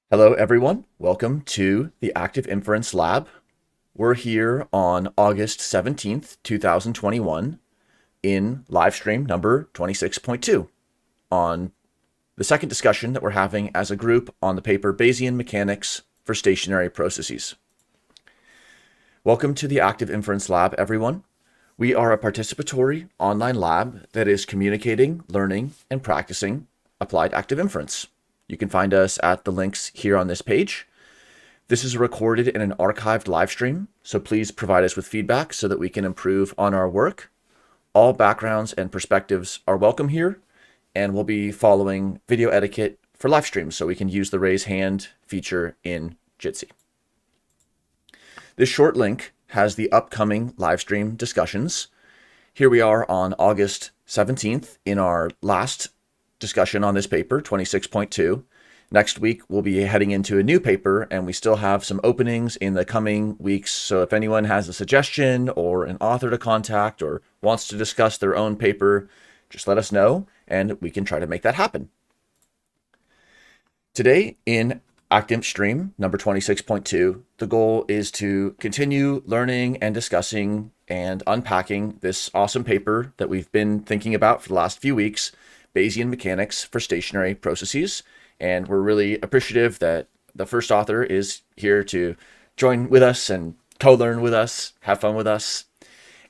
Hello, everyone. Welcome to the Active Inference Lab. We're here on August 17th, 2021 in Livestream number 26.2 on the second discussion that we're having as a group on the paper Bayesian Mechanics for Stationary Processes. Welcome to the Active Inference Lab, everyone. We are a participatory online lab that is communicating, learning, and practicing applied active inference. You can find us at the links here on this page. This is recorded in an archived live stream, so please provide us with feedback so that we can improve on our work. All backgrounds and perspectives are welcome here, and we'll be following video etiquette for live streams so we can use the raise hand feature in Jitsi. This short link has the upcoming live stream discussions. Here we are on August 17th in our last discussion on this paper, 26.2. Next week, we'll be heading into a new paper, and we still have some openings in the coming weeks. So if anyone has a suggestion or an author to contact or wants to discuss their own paper, just let us know, and we can try to make that happen. Today in ActInf stream number 26.2, the goal is to continue learning and discussing and unpacking this awesome paper that we've been thinking about for the last few weeks, Bayesian Mechanics for Stationary Processes. And we're really appreciative that the first author is here to join with us and co-learn with us, have fun with us.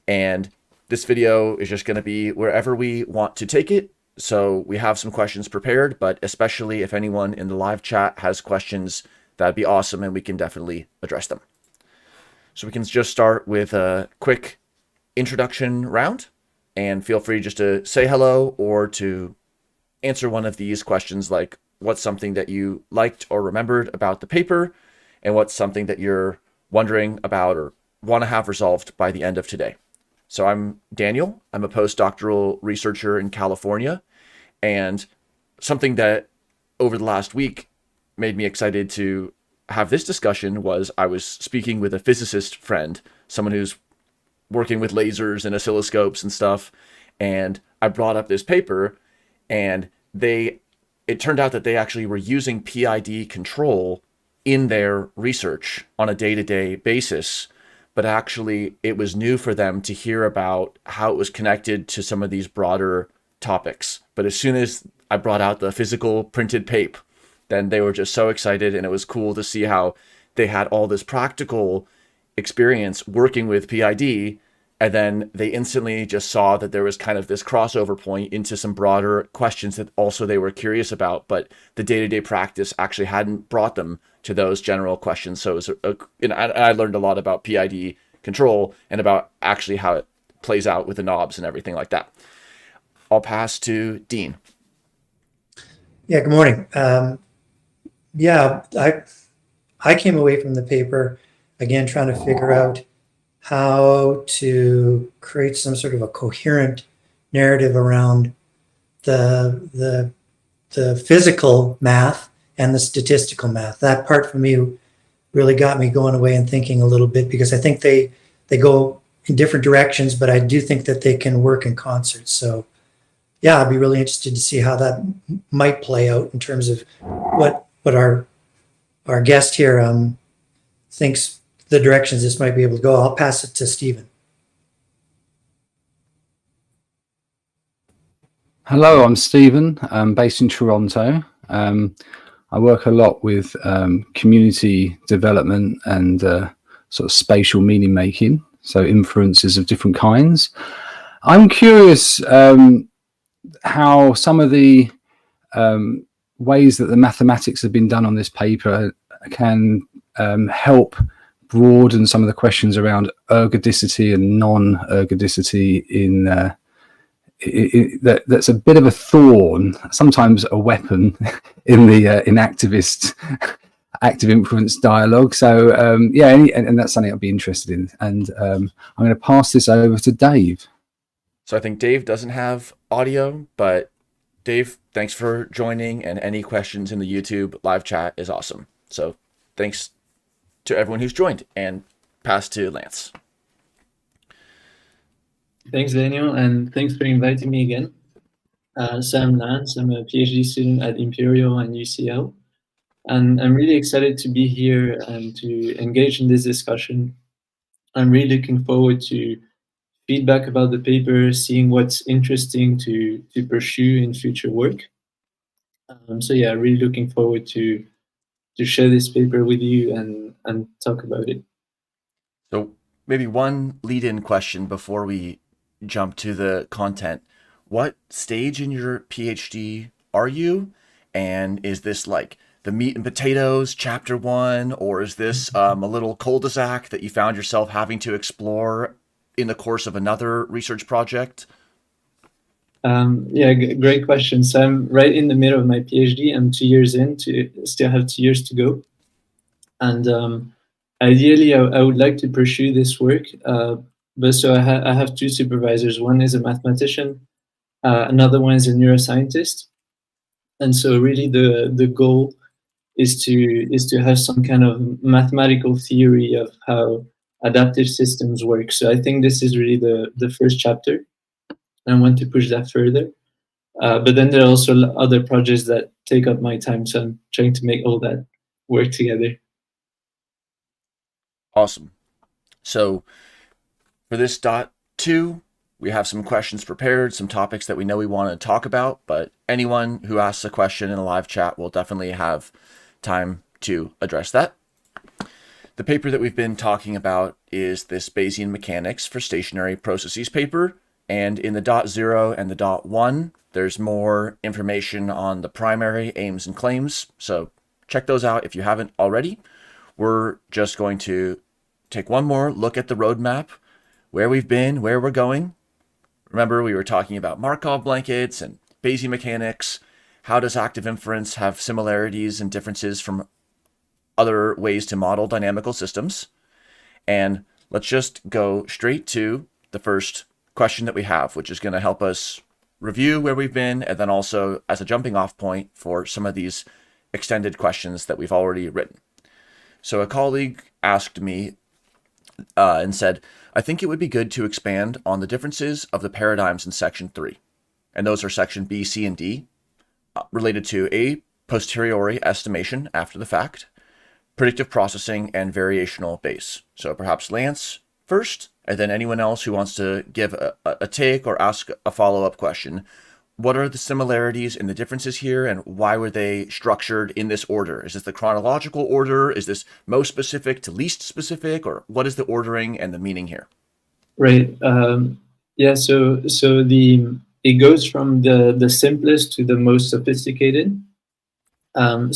And this video is just going to be wherever we want to take it. So we have some questions prepared, but especially if anyone in the live chat has questions, that'd be awesome, and we can definitely address them. So we can just start with a quick introduction round, and feel free just to say hello or to answer one of these questions, like what's something that you liked or remembered about the paper, and what's something that you're wondering about or want to have resolved by the end of today. So I'm Daniel. I'm a postdoctoral researcher in California, and something that over the last week made me excited to have this discussion was I was speaking with a physicist friend, someone who's working with lasers and oscilloscopes and stuff, and I brought up this paper, and it turned out that they actually were using PID control in their research on a day-to-day basis, but actually it was new for them to hear about how it was connected to some of these broader topics. But as soon as I brought out the physical printed paper, then they were just so excited, and it was cool to see how they had all this practical experience working with PID, and then they instantly just saw that there was kind of this crossover point into some broader questions that also they were curious about, but the day-to-day practice actually hadn't brought them to those general questions. So it was I learned a lot about PID control and about actually how it plays out with the knobs and everything like that. I'll pass to Dean. Yeah, good morning. I came away from the paper, again, trying to figure out how to create some sort of a coherent narrative around the physical math and the statistical math. That part for me really got me going away and thinking a little bit, because I think they go in different directions, but I do think that they can work in concert. So yeah, I'd be really interested to see how that might play out in terms of what our guest here thinks the directions this might be able to go. I'll pass it to Stephen. Hello, I'm Stephen. I'm based in Toronto. I work a lot with community development and sort of spatial meaning making, so inferences of different kinds. I'm curious how some of the ways that the mathematics have been done on this paper can help broaden some of the questions around ergodicity and non-ergodicity that's a bit of a thorn, sometimes a weapon in active inference dialogue. So and that's something I'd be interested in. And I'm going to pass this over to Dave. So I think Dave doesn't have audio, but Dave, thanks for joining, and any questions in the YouTube live chat is awesome. So thanks to everyone who's joined, and pass to Lance. Thanks, Daniel, and thanks for inviting me again. So I'm Lance. I'm a PhD student at Imperial and UCL. And I'm really excited to be here and to engage in this discussion. I'm really looking forward to feedback about the paper, seeing what's interesting to pursue in future work. So yeah, really looking forward to share this paper with you and talk about it. So maybe one lead-in question before we jump to the content. What stage in your PhD are you? And is this like the meat and potatoes, chapter 1, or is this a little cul-de-sac that you found yourself having to explore in the course of another research project? Yeah, great question. So I'm right in the middle of my PhD. I'm 2 years in, still have 2 years to go. And ideally, I would like to pursue this work. But so I have two supervisors. One is a mathematician, another one is a neuroscientist. And so really the goal is to have some kind of mathematical theory of how adaptive systems work. So I think this is really the first chapter. I want to push that further. But then there are also other projects that take up my time. So I'm trying to make all that work together. Awesome. So for this dot 2, we have some questions prepared, some topics that we know we want to talk about, but anyone who asks a question in a live chat will definitely have time to address that. The paper that we've been talking about is this Bayesian mechanics for stationary processes paper. And in the dot 0 and the dot 1, there's more information on the primary aims and claims. So check those out if you haven't already. We're just going to take one more look at the roadmap, where we've been, where we're going. Remember, we were talking about Markov blankets and Bayesian mechanics. How does active inference have similarities and differences from other ways to model dynamical systems? And let's just go straight to the first question that we have, which is going to help us review where we've been, and then also as a jumping off point for some of these extended questions that we've already written. So a colleague asked me and said, I think it would be good to expand on the differences of the paradigms in section 3. And those are section B, C, and D, related to a posteriori estimation after the fact, predictive processing, and variational Bayes. So perhaps Lance first, and then anyone else who wants to give a take or ask a follow-up question. What are the similarities and the differences here, and why were they structured in this order? Is this the chronological order? Is this most specific to least specific, or what is the ordering and the meaning here? Right. Yeah. So it goes from the simplest to the most sophisticated. A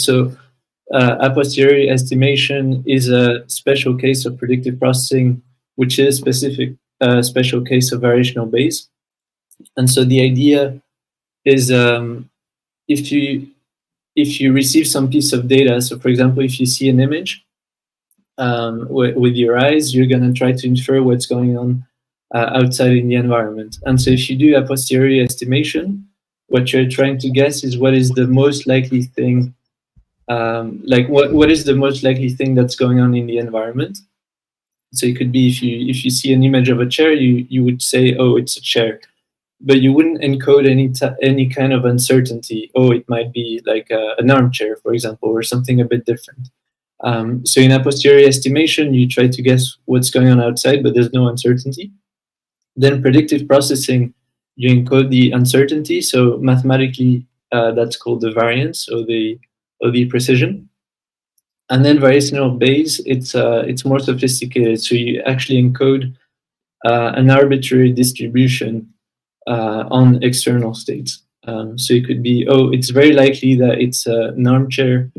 posteriori estimation is a special case of predictive processing, which is specific special case of variational Bayes. And so the idea is if you receive some piece of data, so for example, if you see an image with your eyes, you're going to try to infer what's going on outside in the environment. And so if you do a posteriori estimation, what you're trying to guess is what is the most likely thing, what is the most likely thing that's going on in the environment. So it could be if you see an image of a chair, you would say, oh, it's a chair. But you wouldn't encode any kind of uncertainty. Oh, it might be like an armchair, for example, or something a bit different. So in a posteriori estimation, you try to guess what's going on outside, but there's no uncertainty. Then predictive processing, you encode the uncertainty. So mathematically, that's called the variance or the precision. And then variational Bayes, it's more sophisticated. So you actually encode an arbitrary distribution on external states. So it could be, oh, it's very likely that it's an armchair,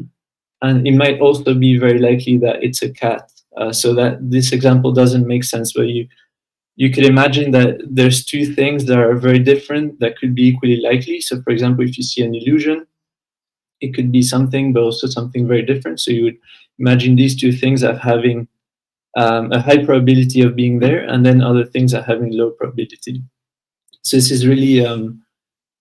and it might also be very likely that it's a cat. So that this example doesn't make sense, but you could imagine that there's two things that are very different that could be equally likely. So for example, if you see an illusion, it could be something, but also something very different. So you would imagine these two things as having a high probability of being there, and then other things are having low probability. So this is really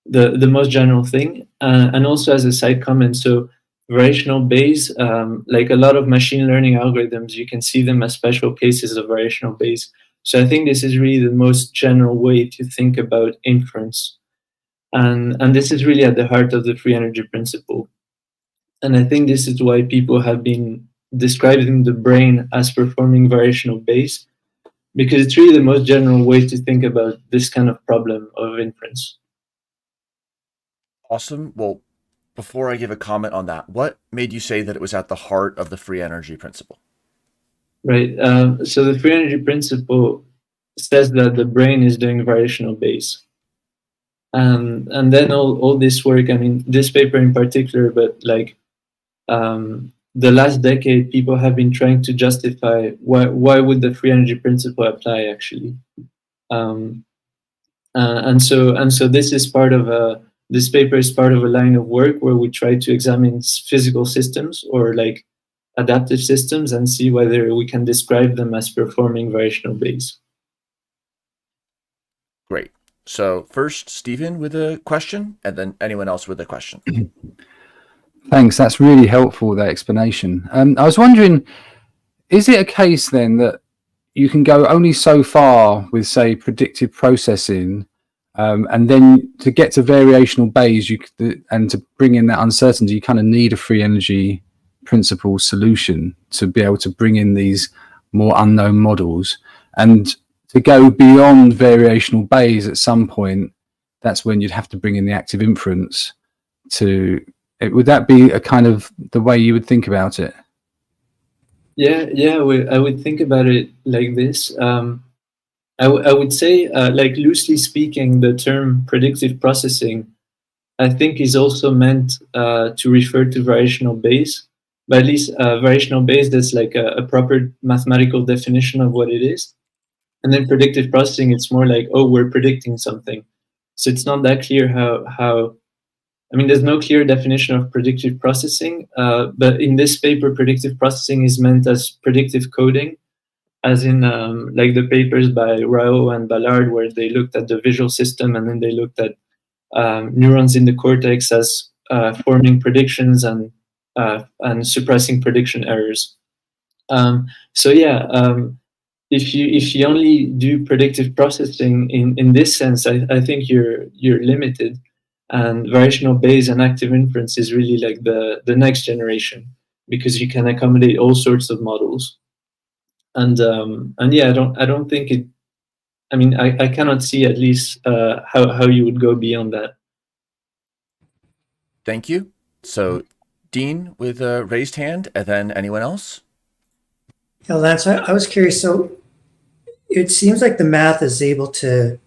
the most general thing. And also as a side comment, so variational Bayes, like a lot of machine learning algorithms, you can see them as special cases of variational Bayes. So I think this is really the most general way to think about inference. And this is really at the heart of the free energy principle. And I think this is why people have been describing the brain as performing variational Bayes, because it's really the most general way to think about this kind of problem of inference. Awesome. Well, before I give a comment on that, what made you say that it was at the heart of the free energy principle? Right. So the free energy principle says that the brain is doing variational Bayes. And then all this work, I mean, this paper in particular, but like the last decade, people have been trying to justify why would the free energy principle apply actually. And so this is part of this paper is part of a line of work where we try to examine physical systems or like adaptive systems and see whether we can describe them as performing variational Bayes. Great. So first, Stephen with a question, and then anyone else with a question. Thanks. That's really helpful, that explanation. I was wondering, is it a case then that you can go only so far with, say, predictive processing, and then to get to variational Bayes, and to bring in that uncertainty, you kind of need a free energy principle solution to be able to bring in these more unknown models, and to go beyond variational Bayes at some point, that's when you'd have to bring in the active inference to. Would that be a kind of the way you would think about it? Yeah, I would think about it like this. I would say, like loosely speaking, the term predictive processing, I think, is also meant to refer to variational Bayes. But at least variational Bayes, that's like a proper mathematical definition of what it is. And then predictive processing, it's more like, oh, we're predicting something. So it's not that clear how I mean, there's no clear definition of predictive processing, but in this paper, predictive processing is meant as predictive coding, as in like the papers by Rao and Ballard, where they looked at the visual system and then they looked at neurons in the cortex as forming predictions and suppressing prediction errors. So yeah, if you only do predictive processing in this sense, I think you're limited. And variational Bayes and active inference is really like the next generation, because you can accommodate all sorts of models. And yeah, I don't think it. I mean, I cannot see at least how you would go beyond that. Thank you. So, Dean with a raised hand, and then anyone else? Yeah, Lance, I was curious. So it seems like the math is able to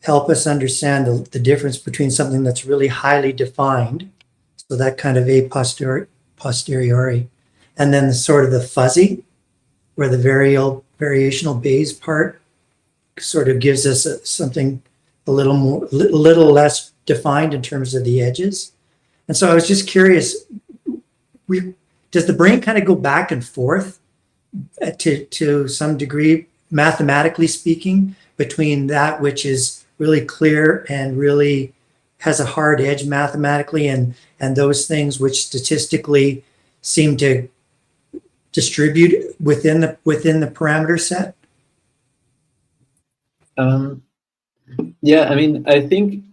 help us understand the difference between something that's really highly defined, so that kind of a posteriori, and then the sort of the fuzzy, where the variational Bayes part sort of gives us something a little less defined in terms of the edges. And so I was just curious, does the brain kind of go back and forth to some degree, mathematically speaking, between that which is really clear and really has a hard edge mathematically, and those things which statistically seem to distribute within the parameter set? Yeah, I mean, I think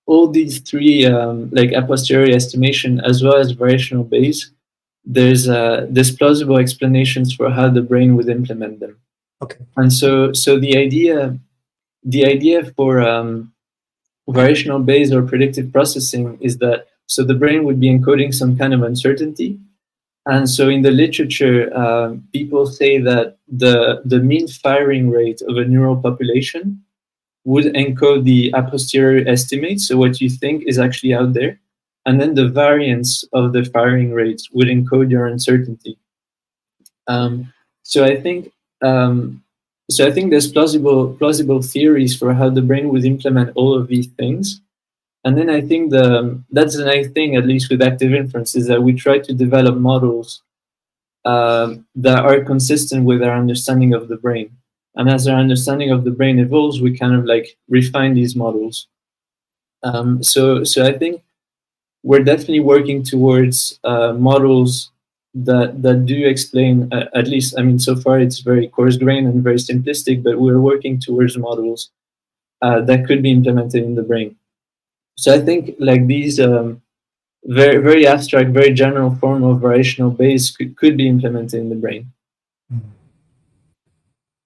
all these three, like a posteriori estimation as well as variational Bayes, there's plausible explanations for how the brain would implement them. Okay. And so the idea for variational Bayes or predictive processing is that so the brain would be encoding some kind of uncertainty. And so in the literature, people say that the mean firing rate of a neural population would encode the a posteriori estimate, so what you think is actually out there, and then the variance of the firing rates would encode your uncertainty. So I think there's plausible theories for how the brain would implement all of these things. And then I think that's the nice thing, at least with active inference, is that we try to develop models that are consistent with our understanding of the brain. And as our understanding of the brain evolves, we kind of like refine these models. So I think we're definitely working towards models that do explain, at least, I mean, so far it's very coarse-grained and very simplistic, but we're working towards models that could be implemented in the brain. So I think like these very, very abstract, very general form of variational base could be implemented in the brain.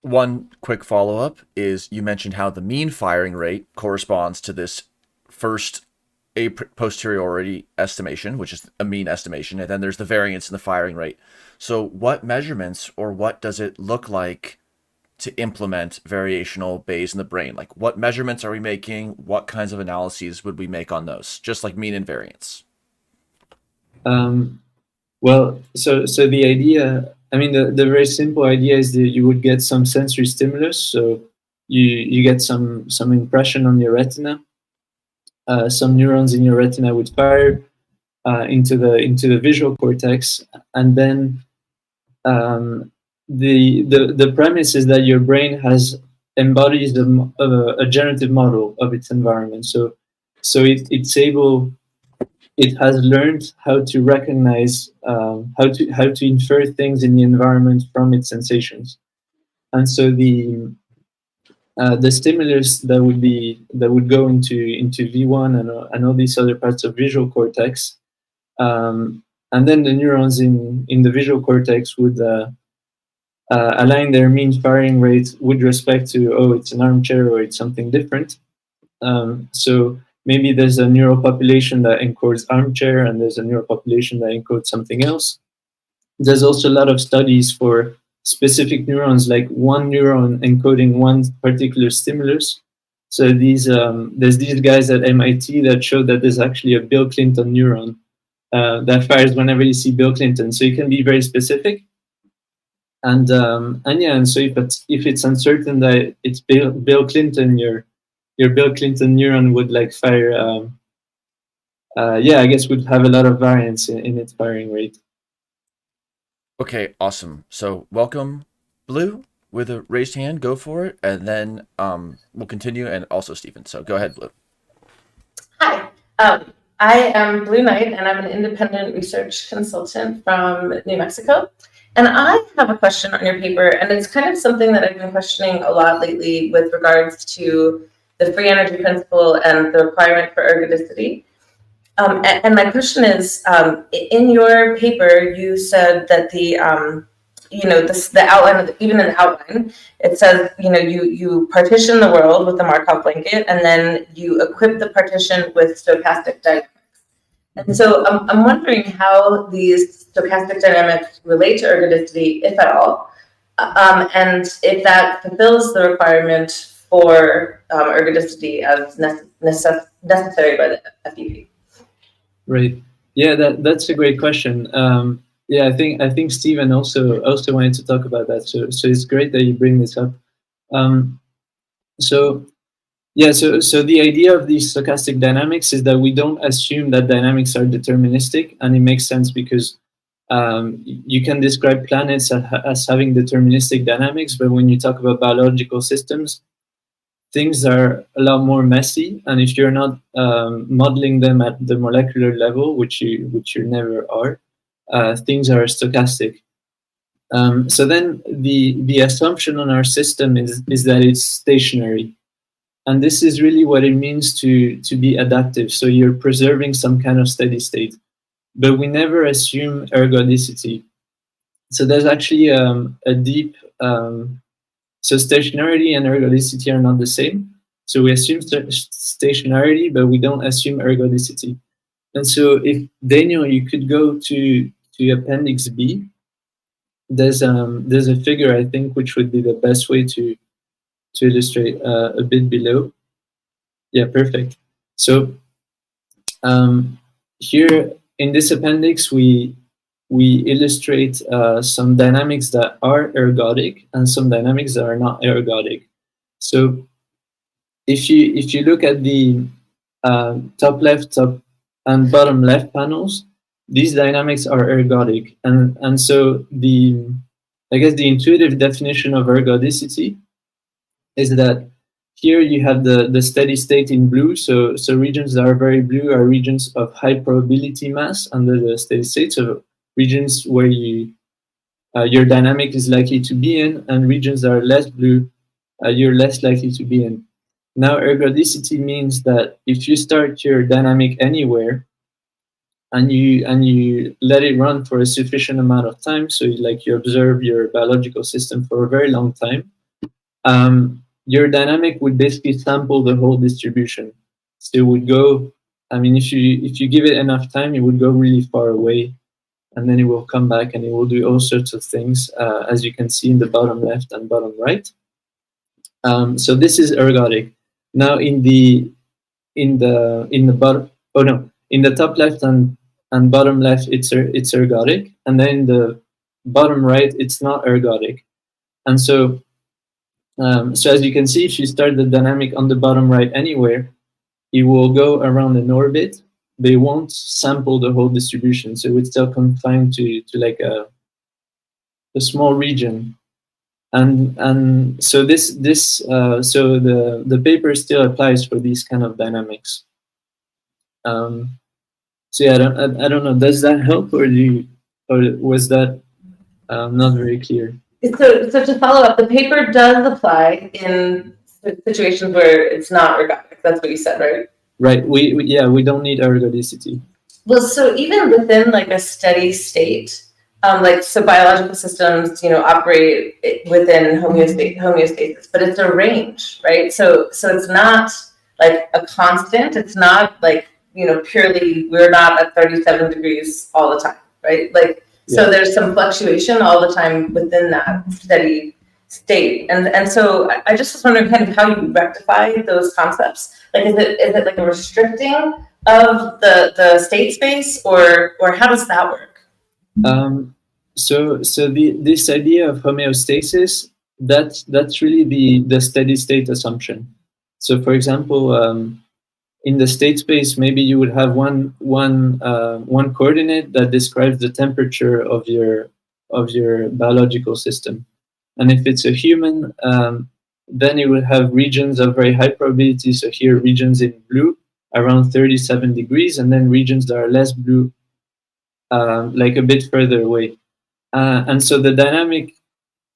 One quick follow-up is you mentioned how the mean firing rate corresponds to this first a posteriori estimation, which is a mean estimation, and then there's the variance in the firing rate. So what measurements or what does it look like to implement variational Bayes in the brain? Like what measurements are we making? What kinds of analyses would we make on those? Just like mean and variance. Well, so the idea, I mean, the very simple idea is that you would get some sensory stimulus. So you get some impression on your retina. Some neurons in your retina would fire into the visual cortex, and then the premise is that your brain embodies a generative model of its environment. So it has learned how to recognize, how to infer things in the environment from its sensations, and so the stimulus that would go into V1 and all these other parts of visual cortex, and then the neurons in the visual cortex would align their mean firing rate with respect to, oh, it's an armchair or it's something different. So maybe there's a neural population that encodes armchair and there's a neural population that encodes something else. There's also a lot of studies for specific neurons, like one neuron encoding one particular stimulus. So there's these guys at MIT that show that there's actually a Bill Clinton neuron that fires whenever you see Bill Clinton. So you can be very specific. And so if it's uncertain that it's Bill Clinton, your Bill Clinton neuron would like fire. I guess would have a lot of variance in its firing rate. Okay, awesome. So welcome, Blue, with a raised hand. Go for it, and then we'll continue. And also Stephen. So go ahead, Blue. Hi, I am Blue Knight, and I'm an independent research consultant from New Mexico. And I have a question on your paper, and it's kind of something that I've been questioning a lot lately with regards to the free energy principle and the requirement for ergodicity. And my question is, in your paper, you said that the outline, even in the outline, it says, you partition the world with the Markov blanket, and then you equip the partition with stochastic dynamics. And so I'm wondering how these stochastic dynamics relate to ergodicity, if at all, and if that fulfills the requirement for ergodicity as necessary by the FEP. Right. Yeah, that's a great question. I think Stephen also wanted to talk about that. So it's great that you bring this up. So the idea of these stochastic dynamics is that we don't assume that dynamics are deterministic, and it makes sense because you can describe planets as having deterministic dynamics, but when you talk about biological systems, things are a lot more messy, and if you're not modeling them at the molecular level, which you never are, things are stochastic. So then the assumption on our system is that it's stationary. And this is really what it means to be adaptive. So you're preserving some kind of steady state. But we never assume ergodicity. So there's actually a deep... So stationarity and ergodicity are not the same. So we assume stationarity, but we don't assume ergodicity. And so if, Daniel, you could go to Appendix B, there's a figure, I think, which would be the best way to illustrate a bit below. Yeah, perfect. So here in this appendix, we illustrate some dynamics that are ergodic and some dynamics that are not ergodic. So if you look at the top left, top and bottom left panels, these dynamics are ergodic, and so I guess the intuitive definition of ergodicity is that here you have the steady state in blue. So regions that are very blue are regions of high probability mass under the steady state. So regions where your dynamic is likely to be in, and regions that are less blue, you're less likely to be in. Now, ergodicity means that if you start your dynamic anywhere, and you let it run for a sufficient amount of time, so you observe your biological system for a very long time, your dynamic would basically sample the whole distribution. So it would go, I mean, if you give it enough time, it would go really far away, and then it will come back and it will do all sorts of things, as you can see in the bottom left and bottom right. So this is ergodic. Now in the bottom, oh no, in the top left and bottom left, it's ergodic, and then in the bottom right, it's not ergodic. And so as you can see, if you start the dynamic on the bottom right anywhere, it will go around an orbit, but it won't sample the whole distribution. So it's still confined to like a small region. And so so the paper still applies for these kind of dynamics. So yeah, I don't know. Does that help, or was that not very clear? So to follow up, the paper does apply in situations where it's not ergodic. That's what you said, right? Right. We don't need ergodicity. Well, so even within like a steady state, so biological systems, operate within homeostasis, but it's a range, right? So it's not like a constant. It's not like, purely we're not at 37 degrees all the time, right? So there's some fluctuation all the time within that steady state. And so I just was wondering kind of how you rectify those concepts. Like, is it like a restricting of the state space, or how does that work? So this idea of homeostasis, that's really the steady state assumption. So for example, in the state space, maybe you would have one coordinate that describes the temperature of your biological system. And if it's a human, then it will have regions of very high probability. So here, regions in blue around 37 degrees, and then regions that are less blue, like a bit further away. And so the dynamic,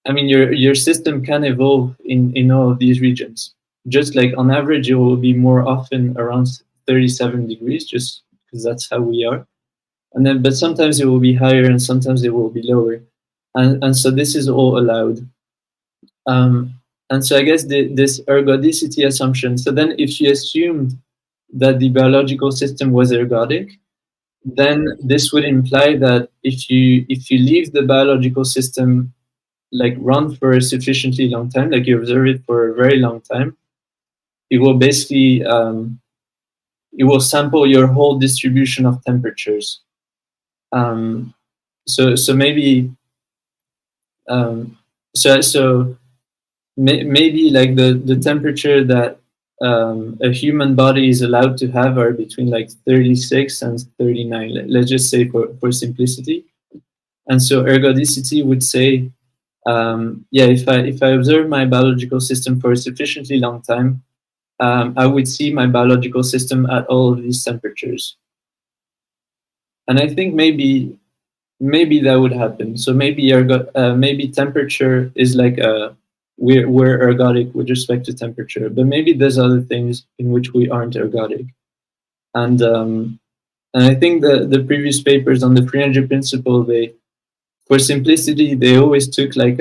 I mean, your system can evolve in all of these regions. Just like on average, it will be more often around 37 degrees, just because that's how we are. And then, but sometimes it will be higher and sometimes it will be lower. And so this is all allowed. And so I guess this ergodicity assumption, so then if you assumed that the biological system was ergodic, then this would imply that if you leave the biological system like run for a sufficiently long time, like you observe it for a very long time, it will basically it will sample your whole distribution of temperatures. So maybe maybe like the temperature that a human body is allowed to have are between like 36 and 39. Let's just say for simplicity. And so ergodicity would say, if I observe my biological system for a sufficiently long time, I would see my biological system at all of these temperatures. And I think maybe that would happen. So maybe temperature is like we're ergodic with respect to temperature, but maybe there's other things in which we aren't ergodic. And I think the previous papers on the free energy principle, for simplicity, they always took like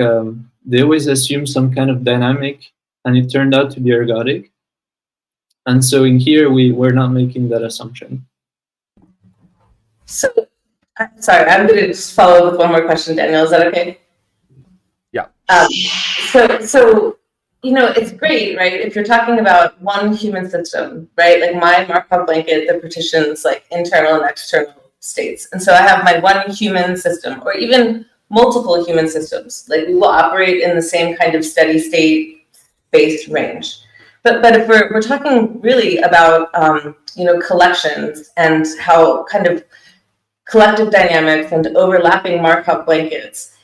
they always assumed some kind of dynamic, and it turned out to be ergodic. And so in here we're not making that assumption. So, sorry, I'm going to just follow with one more question, Daniel. Is that okay? Yeah. So it's great, right? If you're talking about one human system, right? Like my Markov blanket that partitions like internal and external states. And so I have my one human system, or even multiple human systems. Like we will operate in the same kind of steady state based range. But if we're talking really about collections and how kind of collective dynamics and overlapping Markov blankets,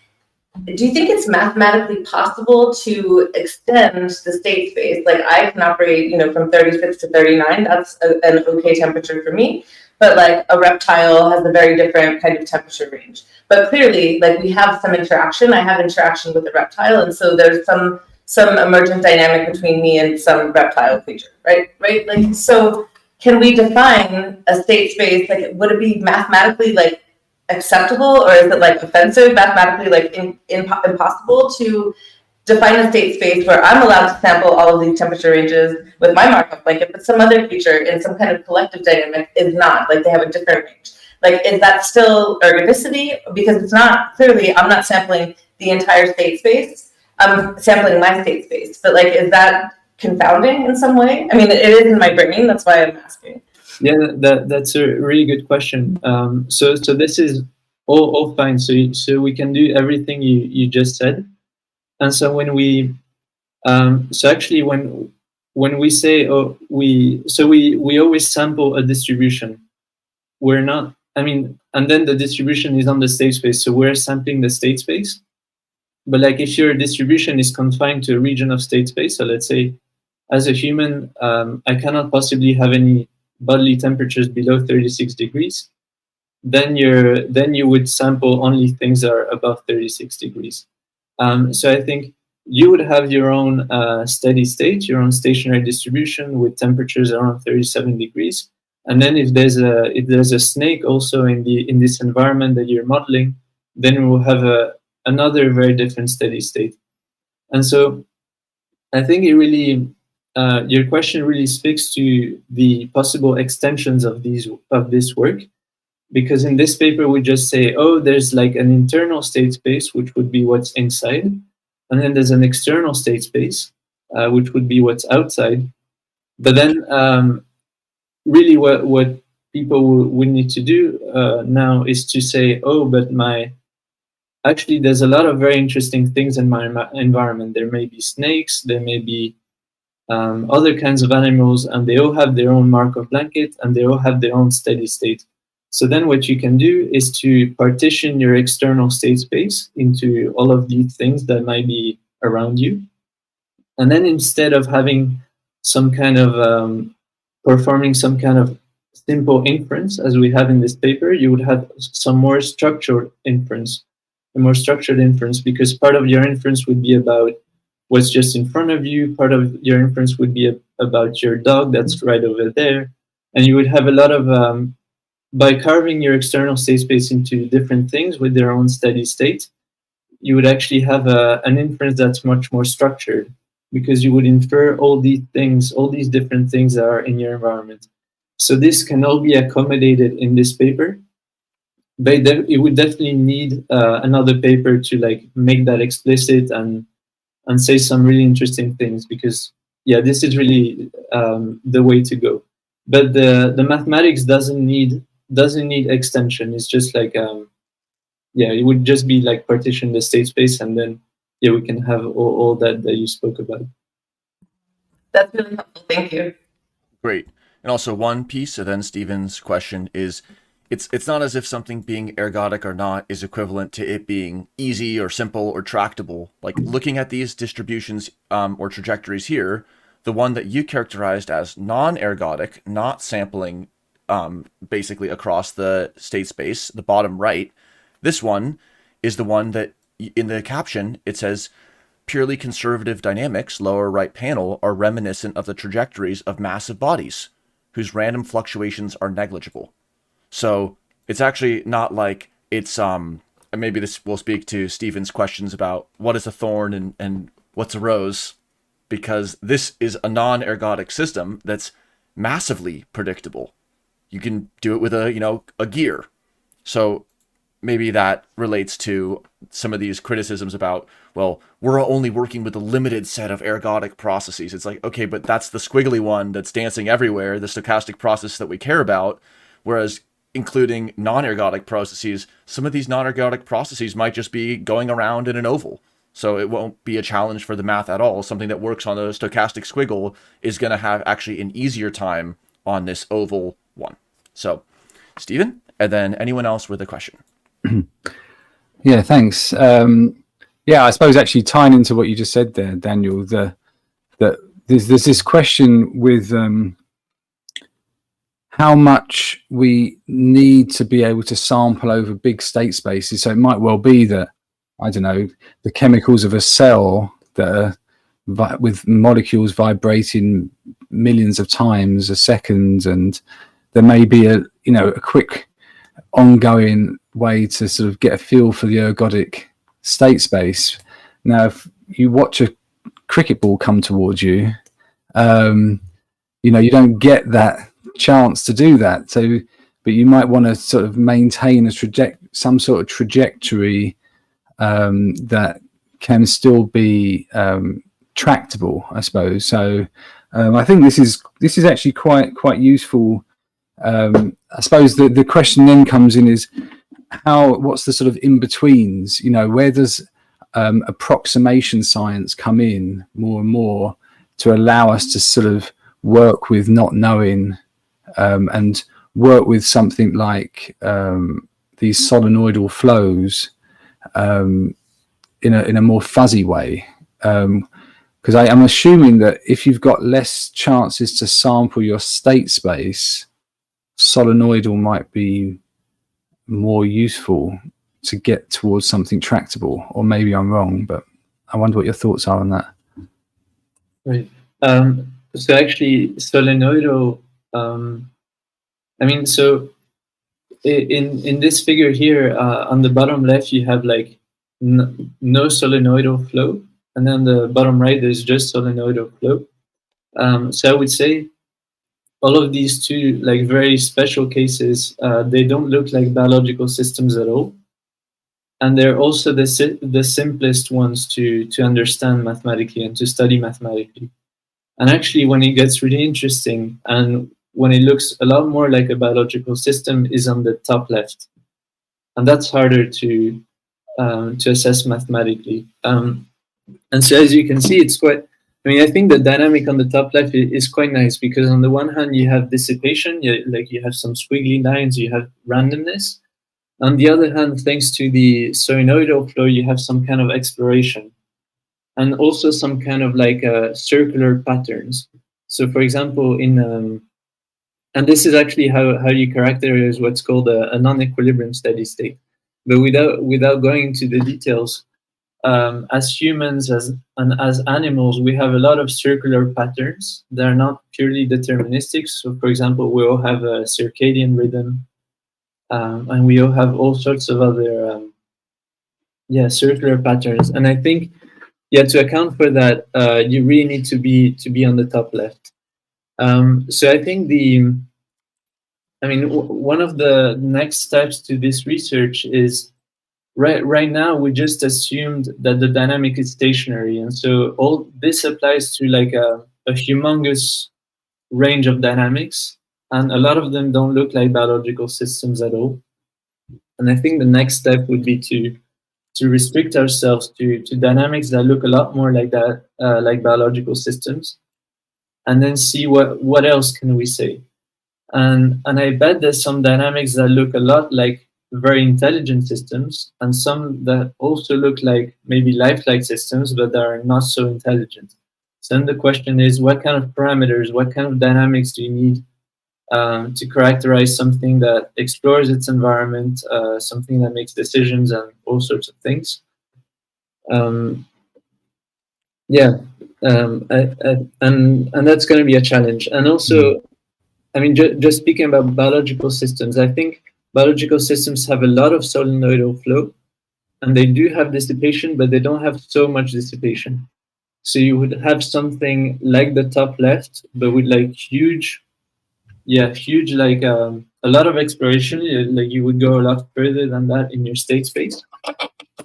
do you think it's mathematically possible to extend the state space? Like I can operate, from 36 to 39. That's an okay temperature for me. But like a reptile has a very different kind of temperature range. But clearly, like we have some interaction. I have interaction with the reptile, and so there's some emergent dynamic between me and some reptile creature, right? Like so can we define a state space? Like, would it be mathematically like acceptable, or is it like offensive, mathematically like impossible to define a state space where I'm allowed to sample all of these temperature ranges with my Markov blanket, but some other feature in some kind of collective dynamic is not, like they have a different range? Like, is that still ergodicity? Because it's not, clearly, I'm not sampling the entire state space. I'm sampling my state space. But like, is that confounding in some way? I mean, it is in my brain. That's why I'm asking. Yeah, that's a really good question. So this is all fine. So we can do everything you just said. And so when we, so actually when we say, we always sample a distribution. We're not, I mean, and then the distribution is on the state space. So we're sampling the state space. But like if your distribution is confined to a region of state space, so let's say as a human, I cannot possibly have any bodily temperatures below 36 degrees, then you would sample only things that are above 36 degrees. So I think you would have your own steady state, your own stationary distribution with temperatures around 37 degrees. And then if there's a snake also in this environment that you're modeling, then we'll have another very different steady state. And so I think it really, your question really speaks to the possible extensions of this work, because in this paper we just say, oh, there's like an internal state space, which would be what's inside, and then there's an external state space, which would be what's outside. But then really what people would need to do now is to say, oh, but actually there's a lot of very interesting things in my environment. There may be snakes, there may be other kinds of animals, and they all have their own Markov blanket, and they all have their own steady state. So then what you can do is to partition your external state space into all of these things that might be around you. And then instead of having some kind of performing some kind of simple inference, as we have in this paper, you would have some more structured inference, because part of your inference would be about what's just in front of you, part of your inference would be about your dog that's right over there, and you would have a lot of, by carving your external state space into different things with their own steady state, you would actually have an inference that's much more structured, because you would infer all these things, all these different things that are in your environment. So this can all be accommodated in this paper, but it would definitely need another paper to like make that explicit and say some really interesting things, because yeah, this is really the way to go. But the mathematics doesn't need extension. It's just like yeah, it would just be like partition the state space, and then yeah, we can have all that you spoke about. That's really helpful. Thank you. Great. And also one piece of then Stephen's question is, it's not as if something being ergodic or not is equivalent to it being easy or simple or tractable. Like looking at these distributions or trajectories here, the one that you characterized as non-ergodic, not sampling basically across the state space, the bottom right, this one is the one that in the caption, it says purely conservative dynamics, lower right panel, are reminiscent of the trajectories of massive bodies whose random fluctuations are negligible. So it's actually not like it's, and maybe this will speak to Stephen's questions about what is a thorn and what's a rose, because this is a non-ergodic system that's massively predictable. You can do it with a gear. So maybe that relates to some of these criticisms about, well, we're only working with a limited set of ergodic processes. It's like, okay, but that's the squiggly one that's dancing everywhere, the stochastic process that we care about. Whereas including non-ergodic processes, some of these non-ergodic processes might just be going around in an oval. So it won't be a challenge for the math at all. Something that works on a stochastic squiggle is going to have actually an easier time on this oval one. So Stephen, and then anyone else with a question? Yeah, thanks. Yeah, I suppose actually tying into what you just said there, Daniel, that there's this question with how much we need to be able to sample over big state spaces. So it might well be that, I don't know, the chemicals of a cell that are with molecules vibrating millions of times a second, and there may be a quick ongoing way to sort of get a feel for the ergodic state space. Now, if you watch a cricket ball come towards you, you don't get that chance to do that. So, but you might want to sort of maintain some sort of trajectory that can still be tractable, I suppose. So, I think this is actually quite useful. I suppose the question then comes in is what's the sort of in-betweens? Where does approximation science come in more and more to allow us to sort of work with not knowing, and work with something like these solenoidal flows in a more fuzzy way? Because I'm assuming that if you've got less chances to sample your state space, solenoidal might be more useful to get towards something tractable. Or maybe I'm wrong, but I wonder what your thoughts are on that. Right. So actually, solenoidal. So in this figure here, on the bottom left, you have like no solenoidal flow, and then the bottom right, there's just solenoidal flow. So I would say all of these two, like very special cases, they don't look like biological systems at all, and they're also the simplest ones to understand mathematically and to study mathematically. And actually, when it gets really interesting and when it looks a lot more like a biological system is on the top left, and that's harder to assess mathematically. And so, as you can see, it's quite. I think the dynamic on the top left is quite nice, because on the one hand you have dissipation, you have some squiggly lines, you have randomness. On the other hand, thanks to the solenoidal flow, you have some kind of exploration, and also some kind of like circular patterns. So, for example, and this is actually how you characterize what's called a non-equilibrium steady state. But without going into the details, as humans and as animals, we have a lot of circular patterns that are not purely deterministic. So, for example, we all have a circadian rhythm, and we all have all sorts of other circular patterns. And I think to account for that, you really need to be on the top left. So I think one of the next steps to this research is right now we just assumed that the dynamic is stationary, and so all this applies to like a humongous range of dynamics, and a lot of them don't look like biological systems at all. And I think the next step would be to restrict ourselves to dynamics that look a lot more like that, like biological systems, and then see what else can we say. And I bet there's some dynamics that look a lot like very intelligent systems, and some that also look like maybe lifelike systems, but that are not so intelligent. So then the question is, what kind of parameters, what kind of dynamics do you need to characterize something that explores its environment, something that makes decisions and all sorts of things? And that's going to be a challenge. And also, just speaking about biological systems, I think biological systems have a lot of solenoidal flow, and they do have dissipation, but they don't have so much dissipation. So you would have something like the top left, but with like huge, like a lot of exploration. Like you would go a lot further than that in your state space,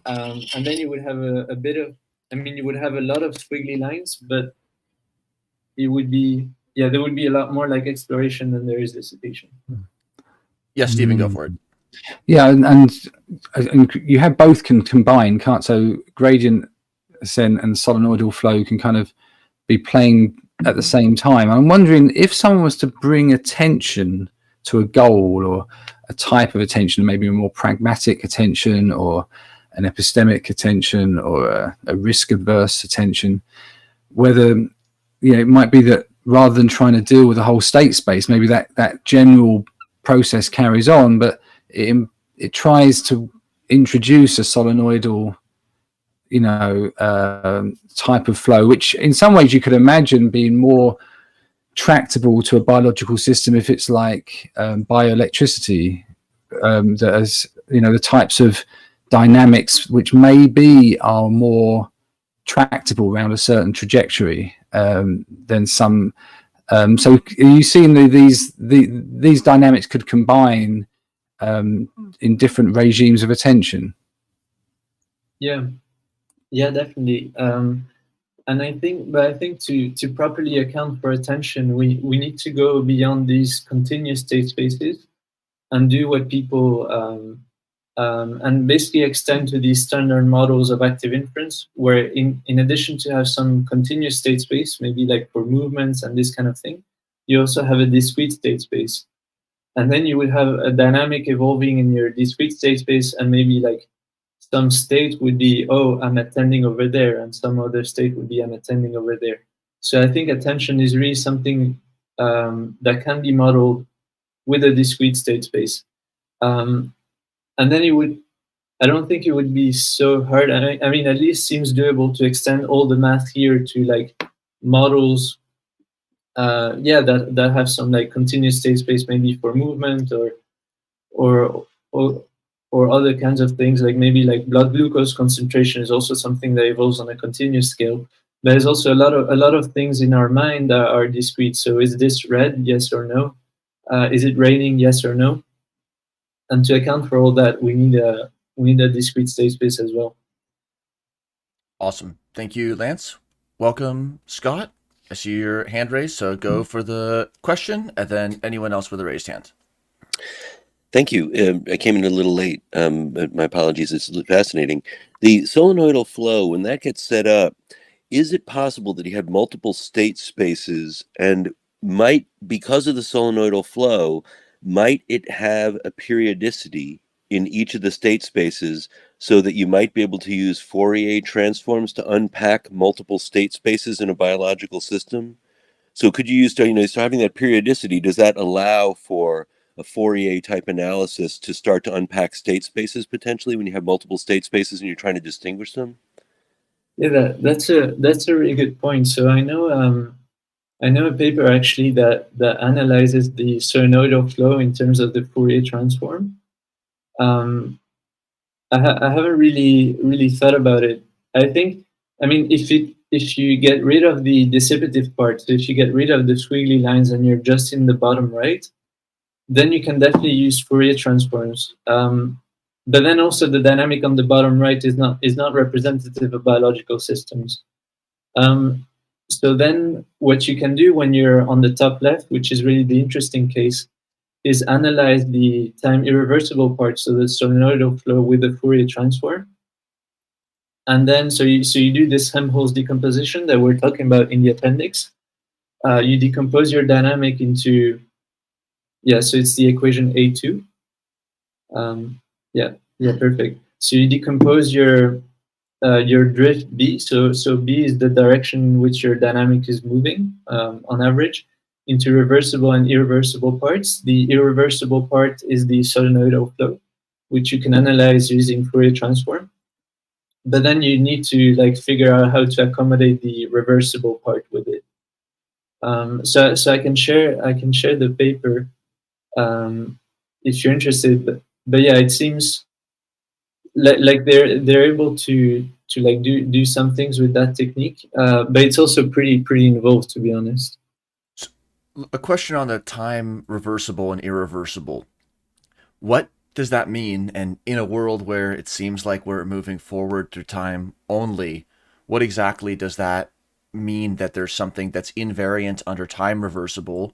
and then you would have a bit of. You would have a lot of squiggly lines, but it would be there would be a lot more like exploration than there is dissipation. Yeah, Stephen, go for it. Yeah, and you have both can combine, can't? So gradient ascent and solenoidal flow can kind of be playing at the same time. I'm wondering if someone was to bring attention to a goal or a type of attention, maybe a more pragmatic attention or an epistemic attention or a risk-averse attention, whether it might be that rather than trying to deal with the whole state space, maybe that general process carries on, but it tries to introduce a solenoidal type of flow, which in some ways you could imagine being more tractable to a biological system if it's like bioelectricity, that has, the types of dynamics which maybe are more tractable around a certain trajectory than some. So are you seeing these dynamics could combine in different regimes of attention? Yeah, definitely. And I think to properly account for attention, we need to go beyond these continuous state spaces and do what people and basically extend to these standard models of active inference, where in addition to have some continuous state space, maybe like for movements and this kind of thing, you also have a discrete state space. And then you would have a dynamic evolving in your discrete state space, and maybe like some state would be, oh, I'm attending over there, and some other state would be, I'm attending over there. So I think attention is really something that can be modeled with a discrete state space. And then I don't think it would be so hard. I mean, at least seems doable to extend all the math here to like models, that have some like continuous state space, maybe for movement or other kinds of things, like maybe like blood glucose concentration is also something that evolves on a continuous scale. There's also a lot of things in our mind that are discrete. So is this red? Yes or no? Is it raining? Yes or no? And to account for all that, we need a discrete state space as well. Awesome. Thank you, Lance. Welcome, Scott. I see your hand raised, so go for the question, and then anyone else with a raised hand. Thank you. I came in a little late. But my apologies. It's fascinating. The solenoidal flow, when that gets set up, is it possible that you have multiple state spaces, and might, because of the solenoidal flow, might it have a periodicity in each of the state spaces so that you might be able to use Fourier transforms to unpack multiple state spaces in a biological system? So could you use, so having that periodicity, does that allow for a Fourier type analysis to start to unpack state spaces potentially when you have multiple state spaces and you're trying to distinguish them? Yeah, that's a really good point. So I know a paper actually that analyzes the solenoidal flow in terms of the Fourier transform. I haven't really thought about it. I mean, if you get rid of the dissipative part, so if you get rid of the squiggly lines and you're just in the bottom right, then you can definitely use Fourier transforms. But then also the dynamic on the bottom right is not representative of biological systems. So then what you can do when you're on the top left, which is really the interesting case, is analyze the time irreversible part, so the solenoidal flow with the Fourier transform. And then so you do this Helmholtz decomposition that we're talking about in the appendix. You decompose your dynamic into, so it's the equation A2. Perfect. So you decompose your drift B, so B is the direction in which your dynamic is moving on average, into reversible and irreversible parts. The irreversible part is the solenoidal flow, which you can analyze using Fourier transform. But then you need to like figure out how to accommodate the reversible part with it. So I can share the paper if you're interested. But yeah, it seems like they're able to like do some things with that technique, but it's also pretty involved, to be honest. A question on the time reversible and irreversible. What does that mean? And in a world where it seems like we're moving forward through time only, what exactly does that mean, that there's something that's invariant under time reversible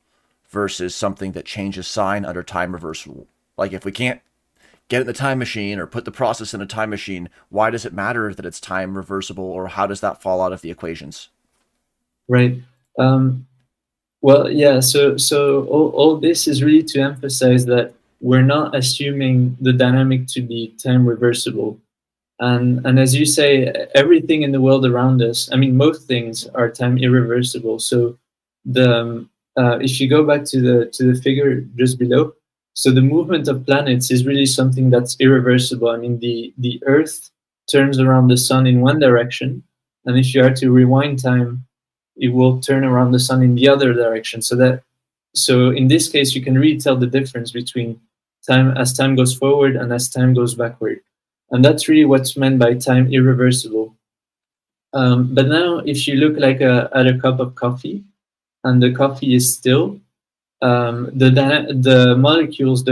versus something that changes sign under time reversible? Like if we can't get it in the time machine or put the process in a time machine, why does it matter that it's time reversible, or how does that fall out of the equations? Right. Well, yeah, so all this is really to emphasize that we're not assuming the dynamic to be time reversible. And as you say, everything in the world around us, I mean, most things are time irreversible. So if you go back to the figure just below, so the movement of planets is really something that's irreversible. I mean, the Earth turns around the sun in one direction, and if you are to rewind time, it will turn around the sun in the other direction. So in this case, you can really tell the difference between time as time goes forward and as time goes backward. And that's really what's meant by time irreversible. But now, if you look like at a cup of coffee, and the coffee is still, the molecules,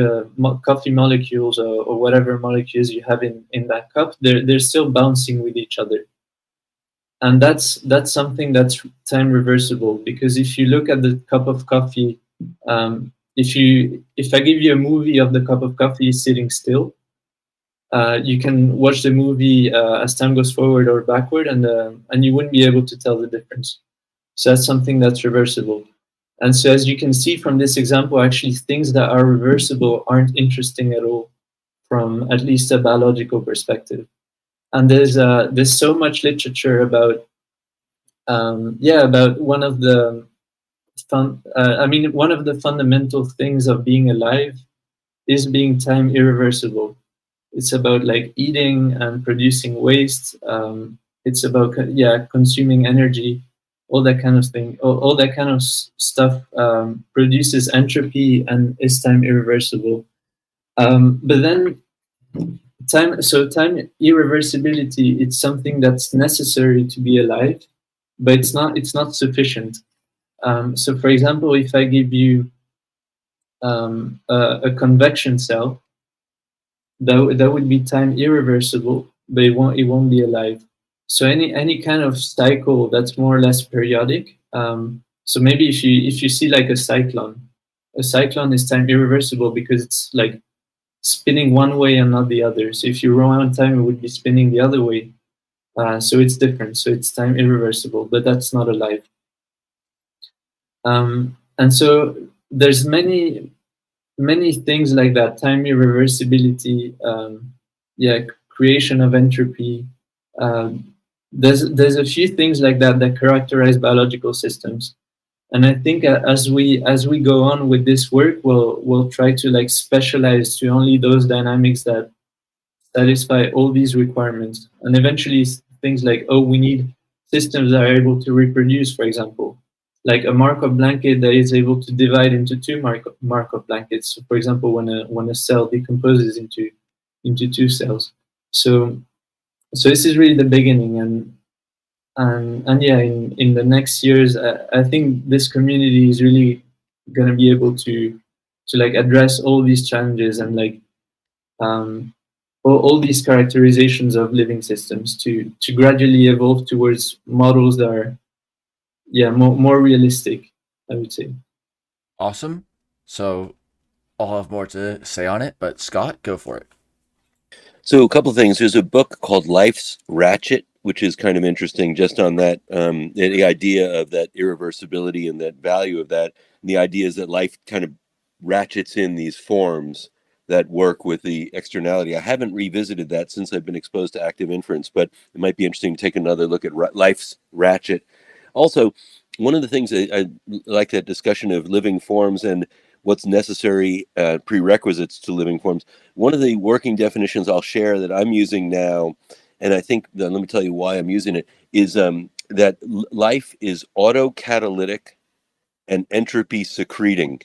coffee molecules or whatever molecules you have in that cup, they're still bouncing with each other. And that's something that's time reversible, because if you look at the cup of coffee, if I give you a movie of the cup of coffee sitting still, you can watch the movie as time goes forward or backward, and you wouldn't be able to tell the difference. So that's something that's reversible. And so as you can see from this example, actually things that are reversible aren't interesting at all from at least a biological perspective. And there's so much literature about about one of the one of the fundamental things of being alive is being time irreversible. It's about like eating and producing waste. It's about consuming energy, all that kind of thing. All that kind of stuff produces entropy and is time irreversible. But then time irreversibility, it's something that's necessary to be alive, but it's not sufficient. So for example, if I give you a convection cell, that would be time irreversible, but it won't be alive. So any kind of cycle that's more or less periodic. So maybe if you see like a cyclone is time irreversible because it's like spinning one way and not the other. So if you rewind time, it would be spinning the other way. So it's different. So it's time irreversible, but that's not alive. And so there's many things like that: time irreversibility, creation of entropy. There's a few things like that characterize biological systems. And I think as we go on with this work, we'll try to like specialize to only those dynamics that satisfy all these requirements. And eventually things like, we need systems that are able to reproduce, for example, like a Markov blanket that is able to divide into two Markov blankets. So for example, when a cell decomposes into two cells. So this is really the beginning, and in the next years, I think this community is really going to be able to like address all these challenges and like all these characterizations of living systems to gradually evolve towards models that are more realistic, I would say. Awesome. So I'll have more to say on it, but Scott, go for it. So a couple of things. There's a book called Life's Ratchet, which is kind of interesting just on that, the idea of that irreversibility and that value of that. And the idea is that life kind of ratchets in these forms that work with the externality. I haven't revisited that since I've been exposed to active inference, but it might be interesting to take another look at Life's Ratchet. Also, one of the things I like that discussion of living forms and what's necessary prerequisites to living forms. One of the working definitions I'll share that I'm using now, and I think, let me tell you why I'm using it, is that life is autocatalytic and entropy secreting.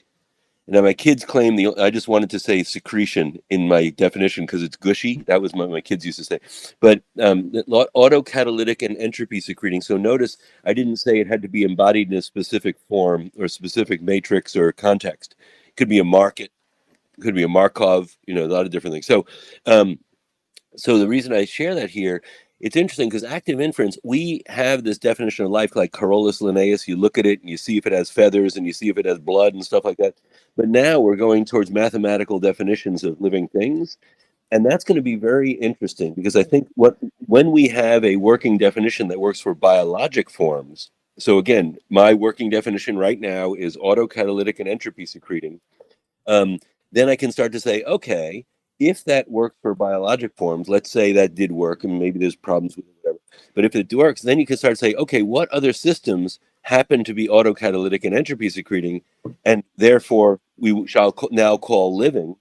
Now, my kids claim I just wanted to say secretion in my definition because it's gushy. That was what my kids used to say. But autocatalytic and entropy secreting. So notice I didn't say it had to be embodied in a specific form or specific matrix or context. It could be a market, it could be a Markov, a lot of different things. So, so the reason I share that here, it's interesting because active inference, we have this definition of life like Carolus Linnaeus. You look at it and you see if it has feathers and you see if it has blood and stuff like that. But now we're going towards mathematical definitions of living things. And that's going to be very interesting because I think when we have a working definition that works for biologic forms, so again, my working definition right now is autocatalytic and entropy secreting, then I can start to say, okay, if that works for biologic forms, let's say that did work, and maybe there's problems with it, whatever. But if it works, then you can start to say, okay, what other systems happen to be autocatalytic and entropy secreting, and therefore we shall now call living,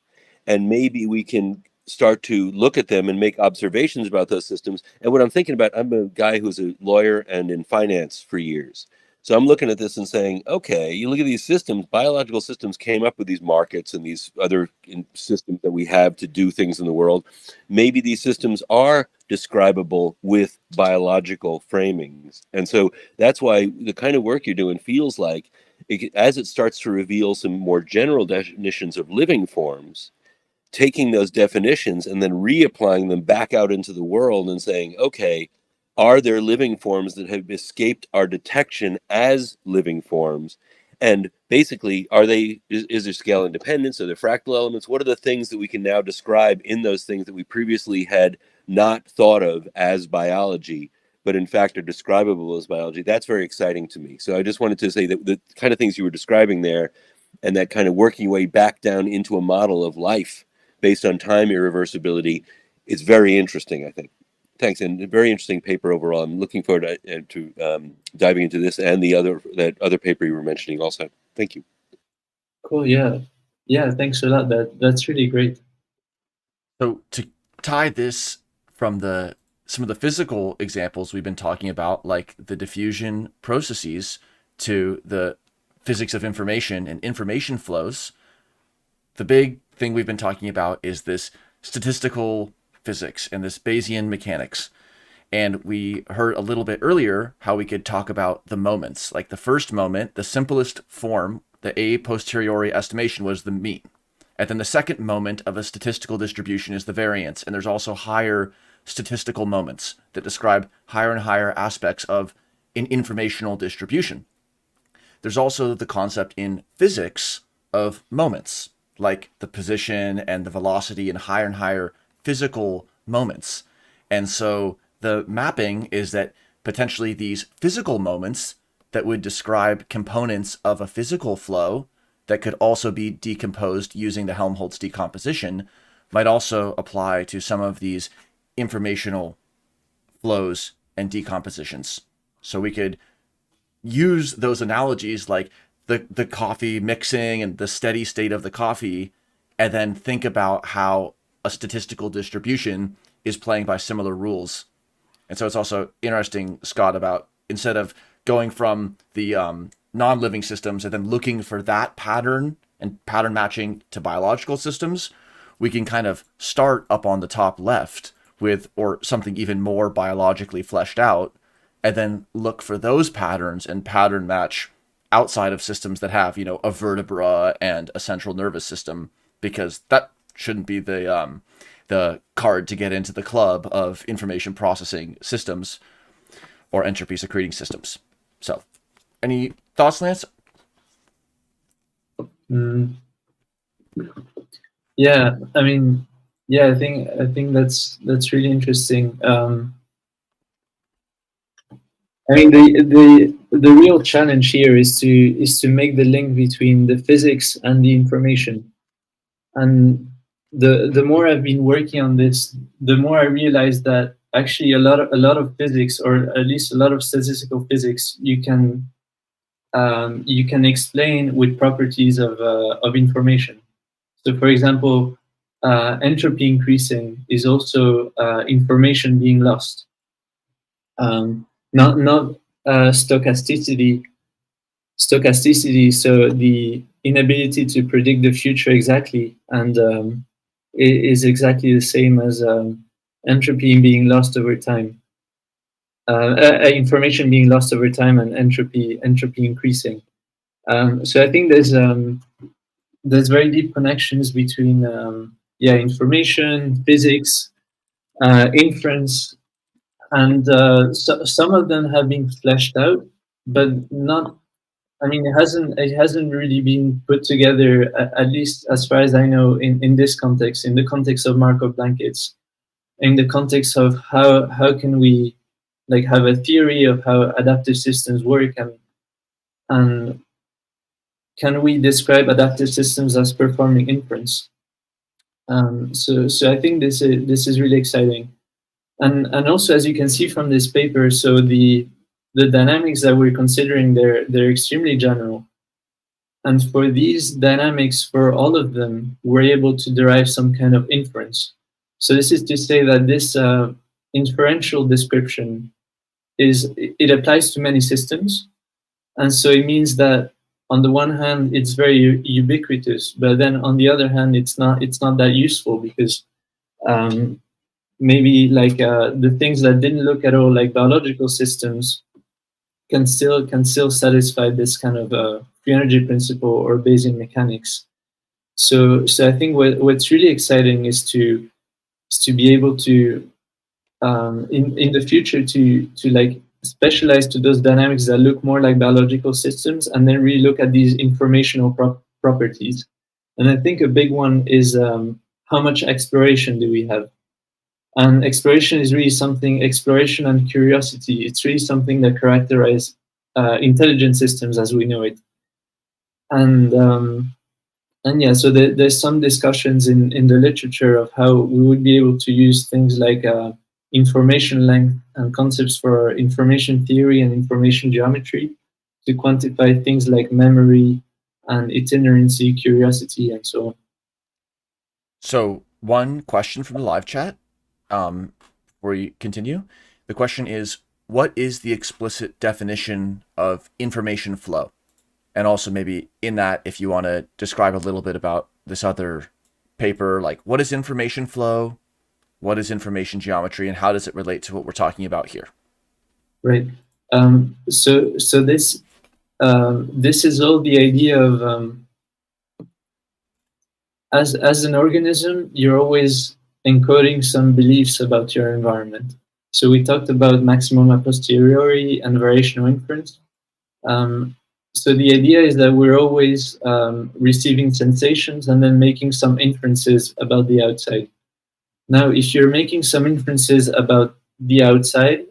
and maybe we can start to look at them and make observations about those systems. And what I'm thinking about, I'm a guy who's a lawyer and in finance for years. So I'm looking at this and saying, okay, you look at these systems, biological systems came up with these markets and these other systems that we have to do things in the world. Maybe these systems are describable with biological framings. And so that's why the kind of work you're doing feels like, as it starts to reveal some more general definitions of living forms, taking those definitions and then reapplying them back out into the world and saying, okay, are there living forms that have escaped our detection as living forms? And basically, is there scale independence? Are there fractal elements? What are the things that we can now describe in those things that we previously had not thought of as biology, but in fact are describable as biology? That's very exciting to me. So I just wanted to say that the kind of things you were describing there, and that kind of working your way back down into a model of life based on time irreversibility, is very interesting, I think. Thanks, and a very interesting paper overall. I'm looking forward to diving into this and that other paper you were mentioning also. Thank you. Cool. Yeah. Thanks a lot. That's really great. So to tie this from some of the physical examples we've been talking about, like the diffusion processes, to the physics of information and information flows, the big thing we've been talking about is this statistical physics and this Bayesian mechanics. And we heard a little bit earlier how we could talk about the moments. Like the first moment, the simplest form, the a posteriori estimation, was the mean. And then the second moment of a statistical distribution is the variance. And there's also higher statistical moments that describe higher and higher aspects of an informational distribution. There's also the concept in physics of moments, like the position and the velocity and higher physical moments. And so the mapping is that potentially these physical moments that would describe components of a physical flow that could also be decomposed using the Helmholtz decomposition might also apply to some of these informational flows and decompositions. So we could use those analogies, like the coffee mixing and the steady state of the coffee, and then think about how a statistical distribution is playing by similar rules. And so it's also interesting, Scott, about instead of going from the non-living systems and then looking for that pattern and pattern matching to biological systems, we can kind of start up on the top left with, or something even more biologically fleshed out, and then look for those patterns and pattern match outside of systems that have, a vertebra and a central nervous system, because that shouldn't be the card to get into the club of information processing systems or entropy secreting systems. So, any thoughts, Lance? Yeah, I mean, I think that's really interesting. I mean, the real challenge here is to make the link between the physics and the information. And the more I've been working on this, the more I realize that actually a lot of physics, or at least a lot of statistical physics, you can explain with properties of information. So, for example, entropy increasing is also information being lost. Not stochasticity. So the inability to predict the future exactly, and is exactly the same as entropy being lost over time. Information being lost over time and entropy increasing. So I think there's very deep connections between information, physics, inference, and some of them have been fleshed out, but not. I mean, it hasn't really been put together, at least as far as I know, in this context, in the context of Markov blankets, in the context of how can we have a theory of how adaptive systems work, and can we describe adaptive systems as performing inference? So I think this is really exciting, and also, as you can see from this paper, so the dynamics that we're considering, they're extremely general, and for these dynamics, for all of them, we're able to derive some kind of inference. So this is to say that this inferential description it applies to many systems, and so it means that on the one hand it's very ubiquitous, but then on the other hand it's not that useful, because maybe like the things that didn't look at all like biological systems can still satisfy this kind of free energy principle or Bayesian mechanics. So I think what's really exciting is to be able to in the future to like specialize to those dynamics that look more like biological systems, and then really look at these informational properties. And I think a big one is how much exploration do we have? And exploration is really something, exploration and curiosity, it's really something that characterize intelligent systems as we know it. And yeah, so there's some discussions in the literature of how we would be able to use things like information length and concepts for information theory and information geometry to quantify things like memory and itinerancy, curiosity, and so on. So one question from the live chat before you continue. The question is, what is the explicit definition of information flow? And also maybe in that, if you want to describe a little bit about this other paper, like what is information flow? What is information geometry, and how does it relate to what we're talking about here? Right. So this is all the idea of as an organism, you're always encoding some beliefs about your environment. So we talked about maximum a posteriori and variational inference. So the idea is that we're always receiving sensations and then making some inferences about the outside. Now, if you're making some inferences about the outside,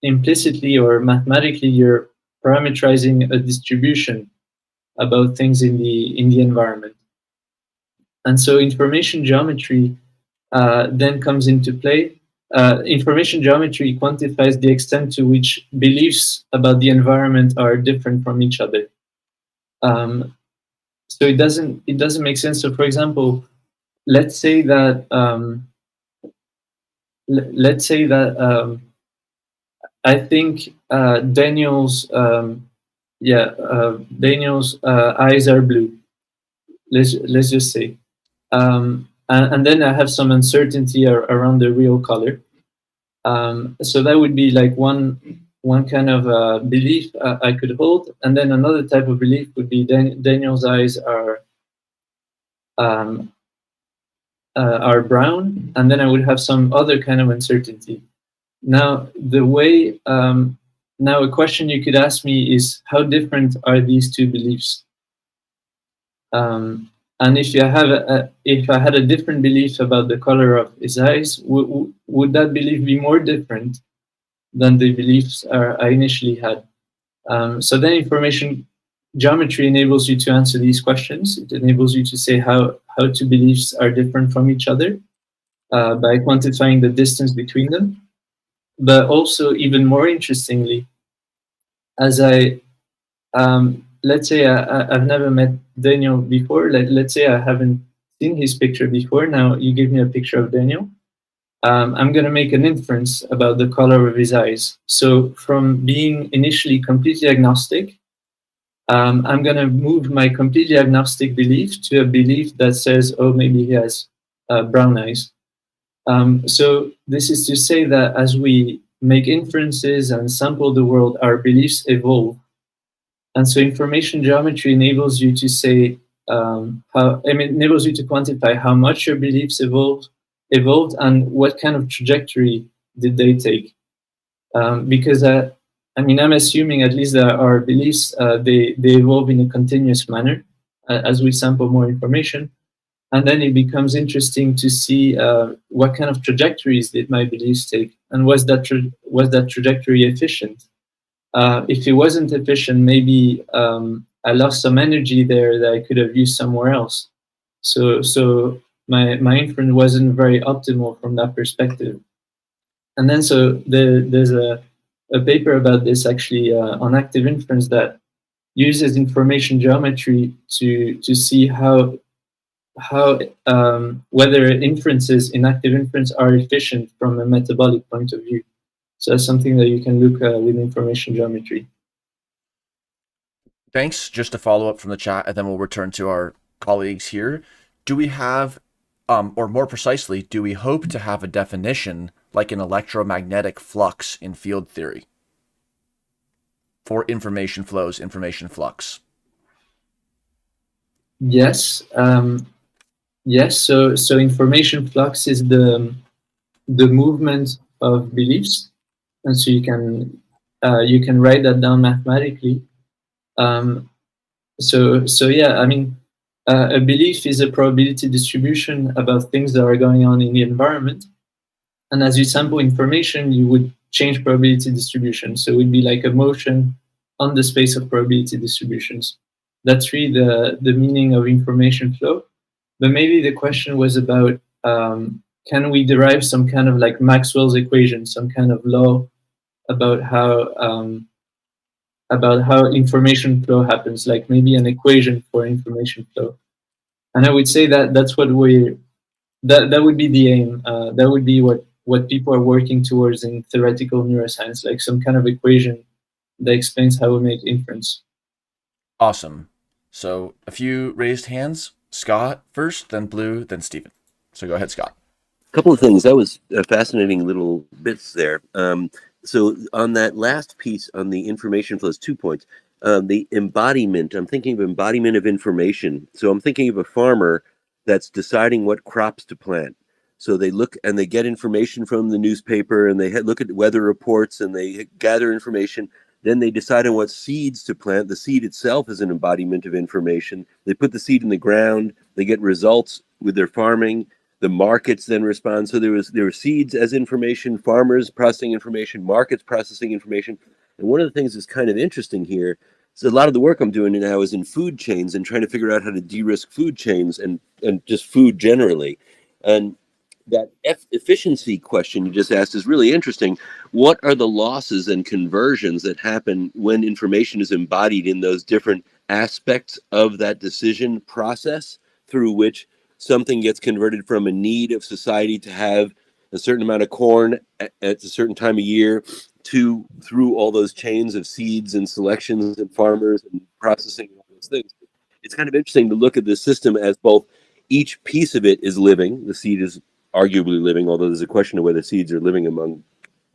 implicitly or mathematically, you're parameterizing a distribution about things in the environment. And so information geometry then comes into play. Information geometry quantifies the extent to which beliefs about the environment are different from each other. So it doesn't make sense. So, for example, let's say that I think Daniel's eyes are blue. Let's just say, and then I have some uncertainty around the real color. So that would be like one kind of belief I could hold, and then another type of belief would be Daniel's eyes are brown, and then I would have some other kind of uncertainty. Now, the way now a question you could ask me is, how different are these two beliefs? And if I had a different belief about the color of his eyes, would that belief be more different than the beliefs I initially had? So then information geometry enables you to answer these questions. It enables you to say how two beliefs are different from each other by quantifying the distance between them. But also, even more interestingly, as let's say I've never met Daniel before. Let's say I haven't seen his picture before. Now you give me a picture of Daniel. I'm going to make an inference about the color of his eyes. So from being initially completely agnostic, I'm going to move my completely agnostic belief to a belief that says, oh, maybe he has brown eyes. So this is to say that as we make inferences and sample the world, our beliefs evolve. And so information geometry enables you to say, enables you to quantify how much your beliefs evolved and what kind of trajectory did they take. Because I'm assuming at least that our beliefs, they evolve in a continuous manner as we sample more information. And then it becomes interesting to see what kind of trajectories did my beliefs take, and was that trajectory efficient? If it wasn't efficient, maybe I lost some energy there that I could have used somewhere else. So my inference wasn't very optimal from that perspective. And then so there's a paper about this actually on active inference that uses information geometry to see how whether inferences in active inference are efficient from a metabolic point of view. So that's something that you can look with information geometry. Thanks. Just to follow up from the chat, and then we'll return to our colleagues here. Do we have, or more precisely, do we hope to have a definition like an electromagnetic flux in field theory for information flows, information flux? Yes. Yes. So information flux is the movement of beliefs, and so you can write that down mathematically. So yeah, I mean, a belief is a probability distribution about things that are going on in the environment, and as you sample information, you would change probability distribution. So it would be like a motion on the space of probability distributions. That's really the meaning of information flow. But maybe the question was about, can we derive some kind of like Maxwell's equation, some kind of law about how information flow happens, like maybe an equation for information flow. And I would say that that's what that would be the aim. That would be what people are working towards in theoretical neuroscience, like some kind of equation that explains how we make inference. Awesome. So a few raised hands. Scott first, then Blue, then Stephen. So go ahead, Scott. A couple of things. That was fascinating little bits there. So on that last piece on the information flows, 2 points. The embodiment, I'm thinking of embodiment of information. So I'm thinking of a farmer that's deciding what crops to plant. So they look and they get information from the newspaper, and they look at weather reports, and they gather information. Then they decide on what seeds to plant. The seed itself is an embodiment of information. They put the seed in the ground. They get results with their farming. The markets then respond. So there were seeds as information, farmers processing information, markets processing information. And one of the things that's kind of interesting here is a lot of the work I'm doing now is in food chains and trying to figure out how to de-risk food chains and just food generally. And that efficiency question you just asked is really interesting. What are the losses and conversions that happen when information is embodied in those different aspects of that decision process through which something gets converted from a need of society to have a certain amount of corn at a certain time of year to through all those chains of seeds and selections and farmers and processing and all those things? It's kind of interesting to look at this system as both each piece of it is living. The seed is arguably living, although there's a question of whether seeds are living among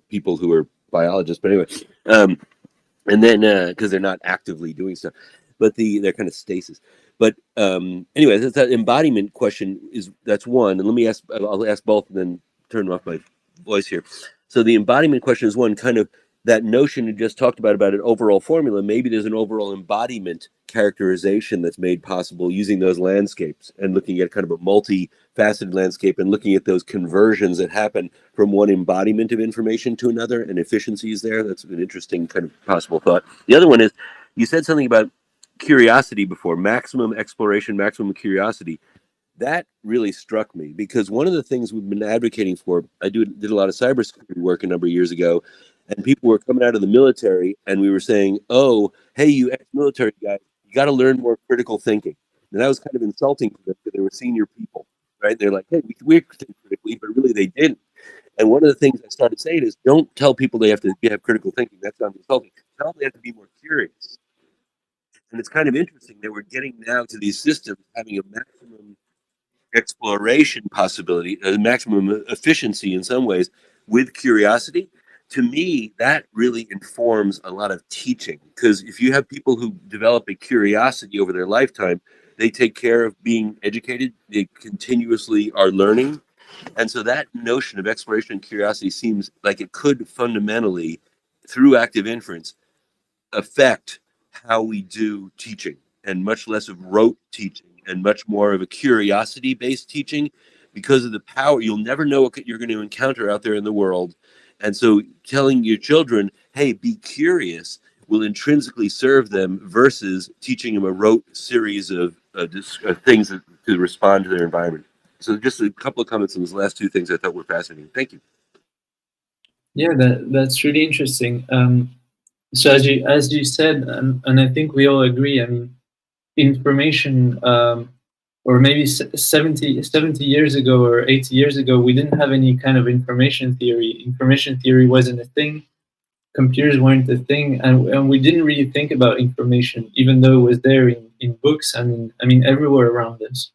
people who are biologists. But anyway, and then because they're not actively doing stuff, but they're kind of stasis. But anyway, that embodiment question that's one. And let me I'll ask both and then turn off my voice here. So the embodiment question is one, kind of that notion you just talked about an overall formula. Maybe there's an overall embodiment characterization that's made possible using those landscapes and looking at kind of a multi-faceted landscape and looking at those conversions that happen from one embodiment of information to another and efficiencies there. That's an interesting kind of possible thought. The other one is, you said something about curiosity before, maximum exploration, maximum curiosity. That really struck me because one of the things we've been advocating for, I did a lot of cybersecurity work a number of years ago, and people were coming out of the military and we were saying, oh, hey, you ex-military guys, you got to learn more critical thinking. And that was kind of insulting to them because they were senior people, right? They're like, hey, we think critically, but really they didn't. And one of the things I started saying is, don't tell people they have to have critical thinking. That sounds insulting. Tell them they have to be more curious. And it's kind of interesting that we're getting now to these systems having a maximum exploration possibility, a maximum efficiency in some ways with curiosity. To me, that really informs a lot of teaching, because if you have people who develop a curiosity over their lifetime, they take care of being educated, they continuously are learning. And so that notion of exploration and curiosity seems like it could fundamentally, through active inference, affect how we do teaching, and much less of rote teaching and much more of a curiosity-based teaching, because of the power. You'll never know what you're going to encounter out there in the world. And so telling your children, hey, be curious, will intrinsically serve them versus teaching them a rote series of things to respond to their environment. So just a couple of comments on those last two things I thought were fascinating. Thank you. Yeah, that's really interesting. So as you said, and I think we all agree, I mean, information, or maybe 70 years ago or 80 years ago, we didn't have any kind of information theory. Information theory wasn't a thing. Computers weren't a thing, and we didn't really think about information, even though it was there in books and everywhere around us.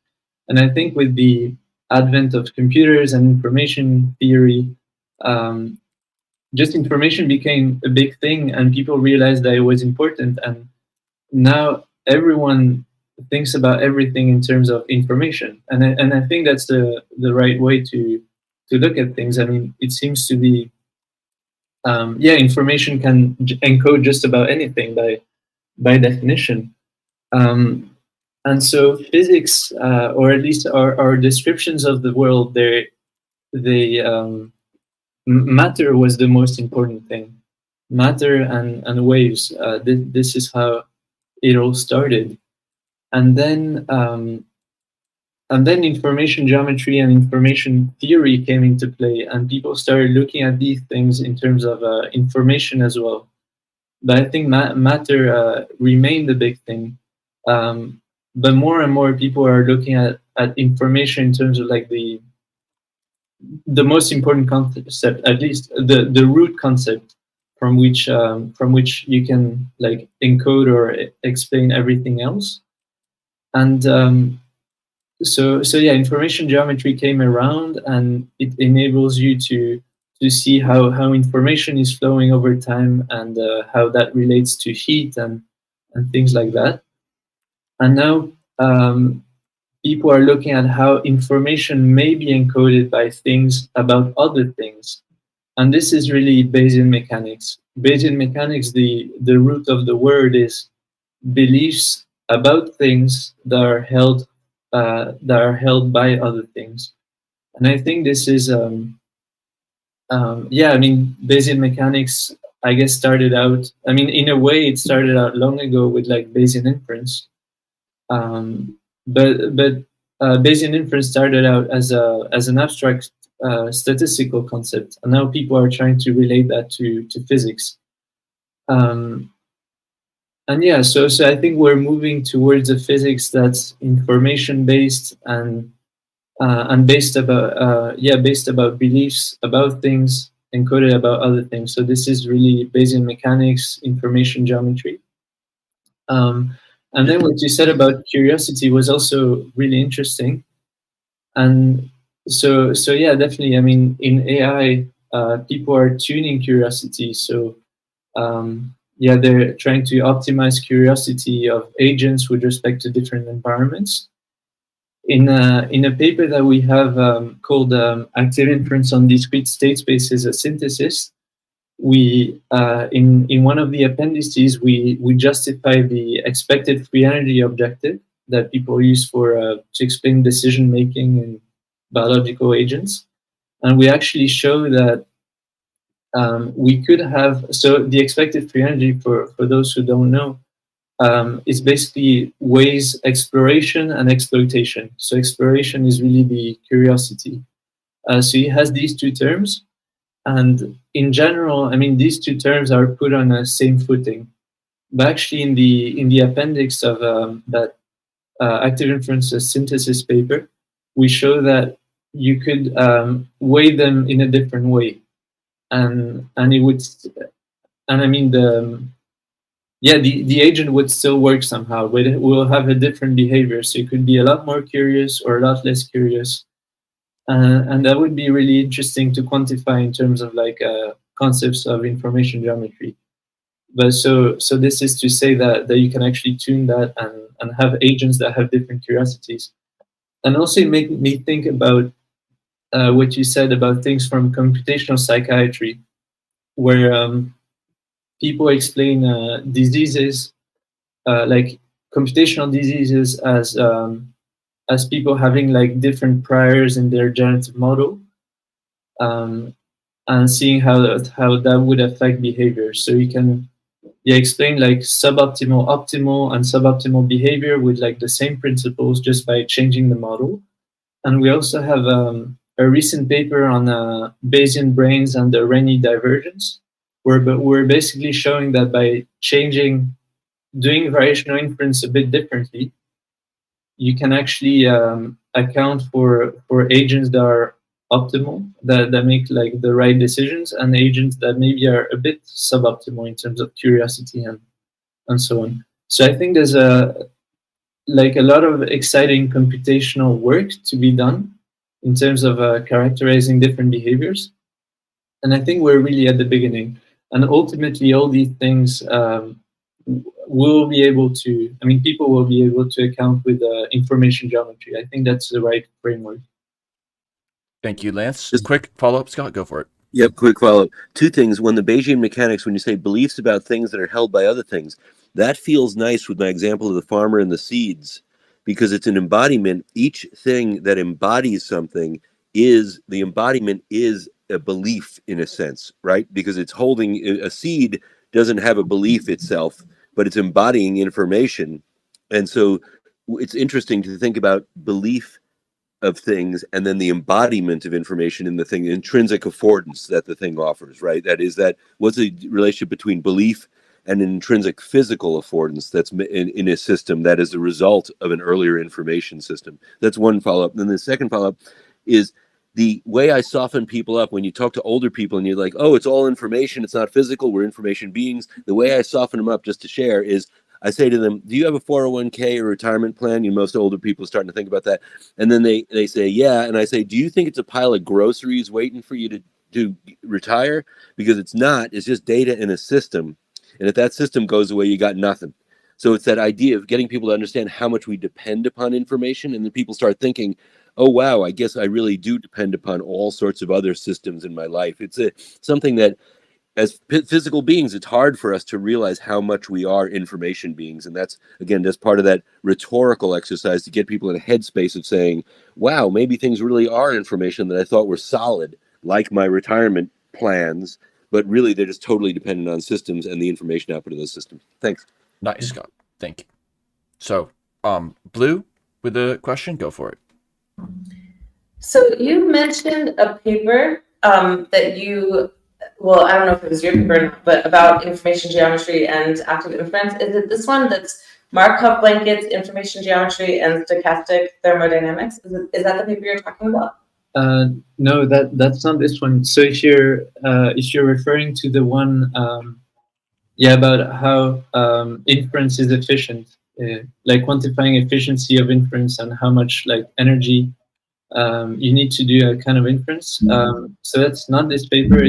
And I think with the advent of computers and information theory, just information became a big thing, and people realized that it was important. And now everyone thinks about everything in terms of information, and I think that's the right way to look at things. I mean, it seems to be information can encode just about anything by definition. And so physics, or at least our descriptions of the world, matter was the most important thing. Matter and waves. This is how it all started, and then information geometry and information theory came into play, and people started looking at these things in terms of information as well. But I think matter remained the big thing. But more and more people are looking at information in terms of like the most important concept, at least the root concept from which you can like encode or explain everything else. And so yeah, information geometry came around, and it enables you to see how information is flowing over time, and how that relates to heat and things like that. And now people are looking at how information may be encoded by things about other things. And this is really Bayesian mechanics. Bayesian mechanics, the root of the word is beliefs about things that are held by other things. And I think this is Bayesian mechanics, I guess, started out, in a way it started out long ago with like Bayesian inference. But Bayesian inference started out as an abstract statistical concept, and now people are trying to relate that to physics. So I think we're moving towards a physics that's information based and based about beliefs about things encoded about other things. So this is really Bayesian mechanics, information geometry. And then what you said about curiosity was also really interesting. And so yeah, definitely. In AI, people are tuning curiosity. So they're trying to optimize curiosity of agents with respect to different environments. In a paper that we have called Active Inference on Discrete State Spaces, a synthesis, we in one of the appendices we justify the expected free energy objective that people use for to explain decision making in biological agents, and we actually show that we could have, so the expected free energy, for those who don't know, is basically Ways exploration and exploitation. So exploration is really the curiosity. So it has these two terms. And in general, these two terms are put on the same footing. But actually, in the appendix of that Active Inference synthesis paper, we show that you could weigh them in a different way, and it would, the agent would still work somehow, but it will have a different behavior. So it could be a lot more curious or a lot less curious. And that would be really interesting to quantify in terms of like concepts of information geometry. But so this is to say that you can actually tune that and have agents that have different curiosities. And also it made me think about what you said about things from computational psychiatry, where people explain diseases, like computational diseases, as people having like different priors in their generative model, and seeing how that would affect behavior. So you can explain like suboptimal, optimal, and suboptimal behavior with like the same principles just by changing the model. And we also have a recent paper on Bayesian brains and the Renyi divergence, where we're basically showing that by doing variational inference a bit differently, you can actually account for agents that are optimal, that make like the right decisions, and agents that maybe are a bit suboptimal in terms of curiosity and so on. So I think there's a lot of exciting computational work to be done in terms of characterizing different behaviors. And I think we're really at the beginning. And ultimately, all these things will be able to, people will be able to account with information geometry. I think that's the right framework. Thank you, Lance. Just quick follow-up, Scott, go for it. Yep, quick follow-up. Two things. When the Bayesian mechanics, when you say beliefs about things that are held by other things, that feels nice with my example of the farmer and the seeds, because it's an embodiment. Each thing that embodies something the embodiment is a belief in a sense, right? Because it's holding, a seed doesn't have a belief itself, but it's embodying information. And so it's interesting to think about belief of things and then the embodiment of information in the thing, intrinsic affordance that the thing offers, right? That is, that what's the relationship between belief and an intrinsic physical affordance that's in a system that is a result of an earlier information system. That's one follow-up. Then the second follow-up is the way I soften people up when you talk to older people and you're like, oh, it's all information, it's not physical, we're information beings. The way I soften them up, just to share, is I say to them, do you have a 401k or retirement plan? Most older people are starting to think about that. And then they say, yeah. And I say, do you think it's a pile of groceries waiting for you to retire? Because it's not, it's just data in a system. And if that system goes away, you got nothing. So it's that idea of getting people to understand how much we depend upon information. And then people start thinking, oh, wow, I guess I really do depend upon all sorts of other systems in my life. It's something that, as physical beings, it's hard for us to realize how much we are information beings. And that's, again, just part of that rhetorical exercise to get people in a headspace of saying, wow, maybe things really are information that I thought were solid, like my retirement plans, but really they're just totally dependent on systems and the information output of those systems. Thanks. Nice, Scott. Thank you. So, Blue, with a question, go for it. So you mentioned a paper that you, well, I don't know if it was your paper or not, but about information geometry and active inference. Is it this one that's Markov blankets, information geometry, and stochastic thermodynamics? Is that the paper you're talking about? No, that's not this one. So if you're referring to the one, about how inference is efficient, like quantifying efficiency of inference and how much like energy you need to do a kind of inference. So that's not this paper.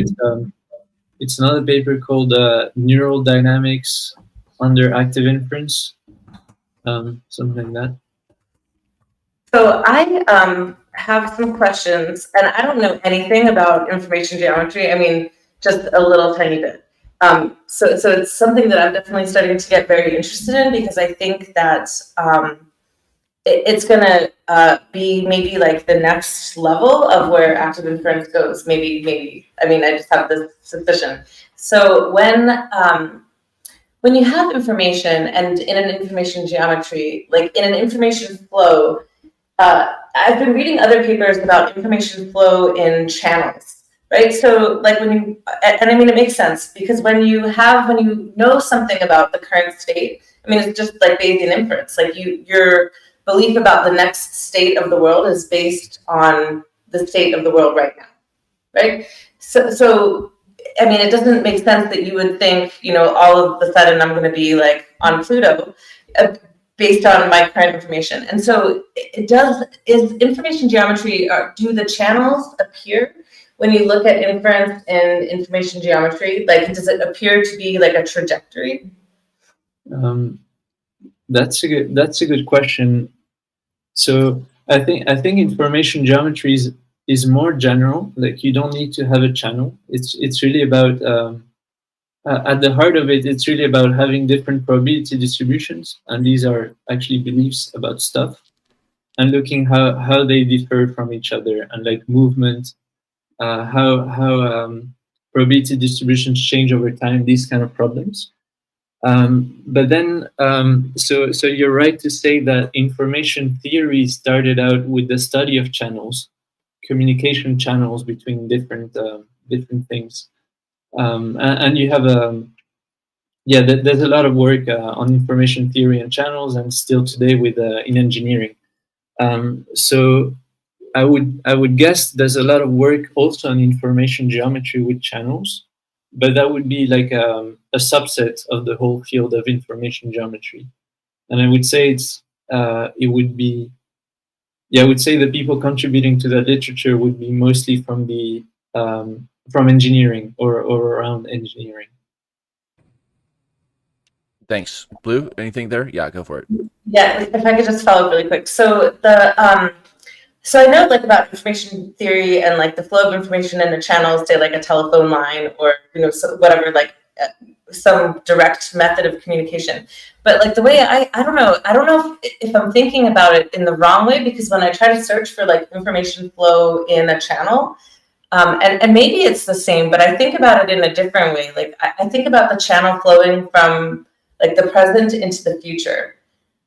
It's another paper called Neural Dynamics under Active Inference, something like that. So I have some questions, and I don't know anything about information geometry. I mean, just a little tiny bit. So it's something that I'm definitely starting to get very interested in, because I think that it's going to be maybe like the next level of where active inference goes. Maybe. I mean, I just have this suspicion. So when you have information, and in an information geometry, like in an information flow, I've been reading other papers about information flow in channels, right? So like when you, and I mean, it makes sense, because when you know something about the current state, I mean, it's just like Bayesian inference. Like your belief about the next state of the world is based on the state of the world right now, right? So I mean, it doesn't make sense that you would think, all of a sudden I'm going to be like on Pluto based on my current information. And so is information geometry, do the channels appear when you look at inference in information geometry? Like, does it appear to be like a trajectory? That's a good question. So I think information geometry is more general. Like, you don't need to have a channel. It's really about at the heart of it, it's really about having different probability distributions, and these are actually beliefs about stuff, and looking how they differ from each other, and like movement, how probability distributions change over time, these kind of problems. But then, so you're right to say that information theory started out with the study of channels, communication channels between different things. And you have yeah, there's a lot of work on information theory and channels, and still today with in engineering. So I would guess there's a lot of work also on information geometry with channels, but that would be like a subset of the whole field of information geometry. And I would say it would be, yeah, I would say the people contributing to that literature would be mostly from the from engineering or around engineering. Thanks. Blue, anything there? Yeah, go for it. Yeah, if I could just follow up really quick. So so I know like about information theory and like the flow of information in a channel, say like a telephone line or so whatever, like some direct method of communication. But like the way I don't know if I'm thinking about it in the wrong way, because when I try to search for like information flow in a channel, and maybe it's the same, but I think about it in a different way. Like I think about the channel flowing from like the present into the future,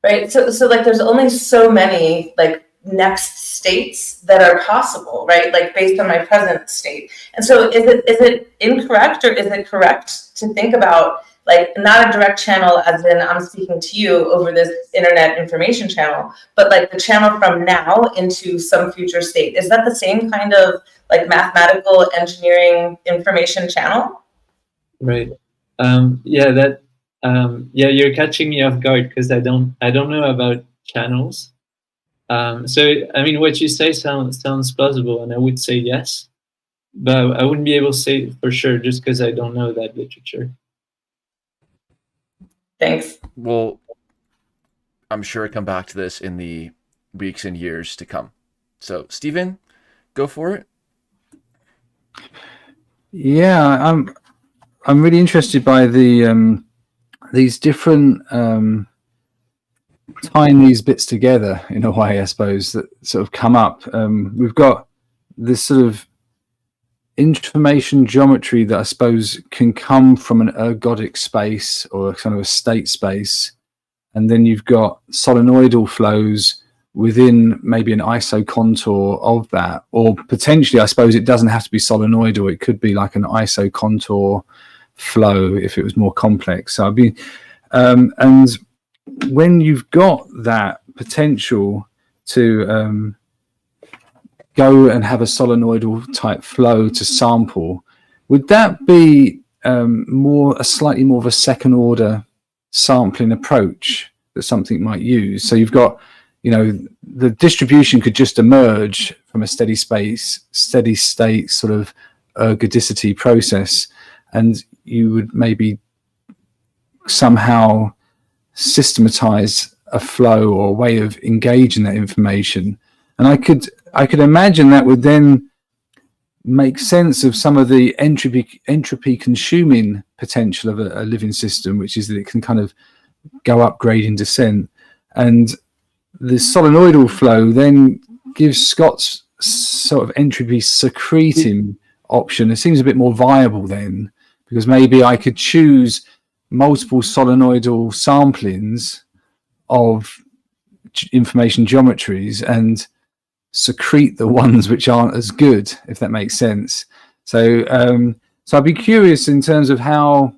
right? So like there's only so many like next states that are possible, right? Like based on my present state. And so is it incorrect or is it correct to think about like not a direct channel as in I'm speaking to you over this internet information channel, but like the channel from now into some future state? Is that the same kind of like mathematical engineering information channel? Right. Yeah, that yeah, you're catching me off guard because I don't know about channels. So I mean, what you say sounds plausible, and I would say yes, but I wouldn't be able to say for sure just because I don't know that literature. Thanks. Well, I'm sure I come back to this in the weeks and years to come. So, Stephen, go for it. Yeah, I'm really interested by the these different tying these bits together in a way, I suppose, that sort of come up. We've got this sort of information geometry that I suppose can come from an ergodic space or kind of a state space, and then you've got solenoidal flows within maybe an isocontour of that, or potentially I suppose it doesn't have to be solenoidal, it could be like an isocontour flow if it was more complex. So I'd be and when you've got that potential to go and have a solenoidal type flow to sample, would that be slightly more of a second order sampling approach that something might use? So you've got, the distribution could just emerge from a steady state sort of ergodicity process, and you would maybe somehow systematize a flow or a way of engaging that information. And I could imagine that would then make sense of some of the entropy consuming potential of a living system, which is that it can kind of go up gradient descent. And the solenoidal flow then gives Scott's sort of entropy secreting option. It seems a bit more viable then, because maybe I could choose multiple solenoidal samplings of information geometries and secrete the ones which aren't as good, if that makes sense. So I'd be curious in terms of how,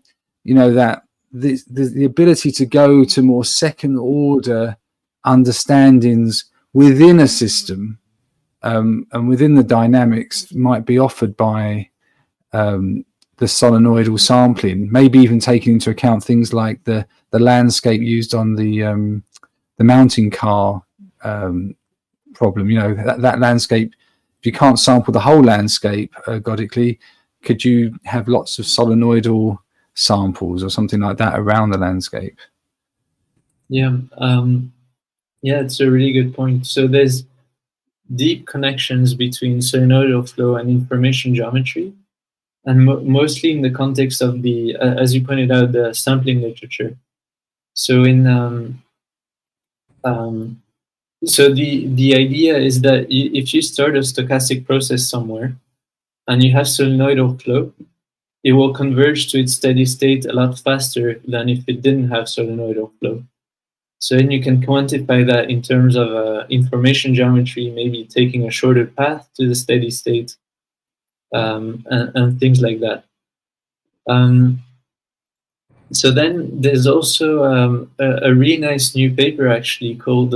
that the ability to go to more second order understandings within a system and within the dynamics might be offered by the solenoidal sampling, maybe even taking into account things like the landscape used on the mountain car problem. That landscape, if you can't sample the whole landscape ergodically, could you have lots of solenoidal samples or something like that around the landscape? Yeah, it's a really good point. So there's deep connections between solenoidal flow and information geometry, and mostly in the context of the, as you pointed out, the sampling literature. So so the idea is that if you start a stochastic process somewhere and you have solenoidal flow, it will converge to its steady state a lot faster than if it didn't have solenoidal flow. So then you can quantify that in terms of information geometry, maybe taking a shorter path to the steady state, and things like that. So then there's also a really nice new paper actually called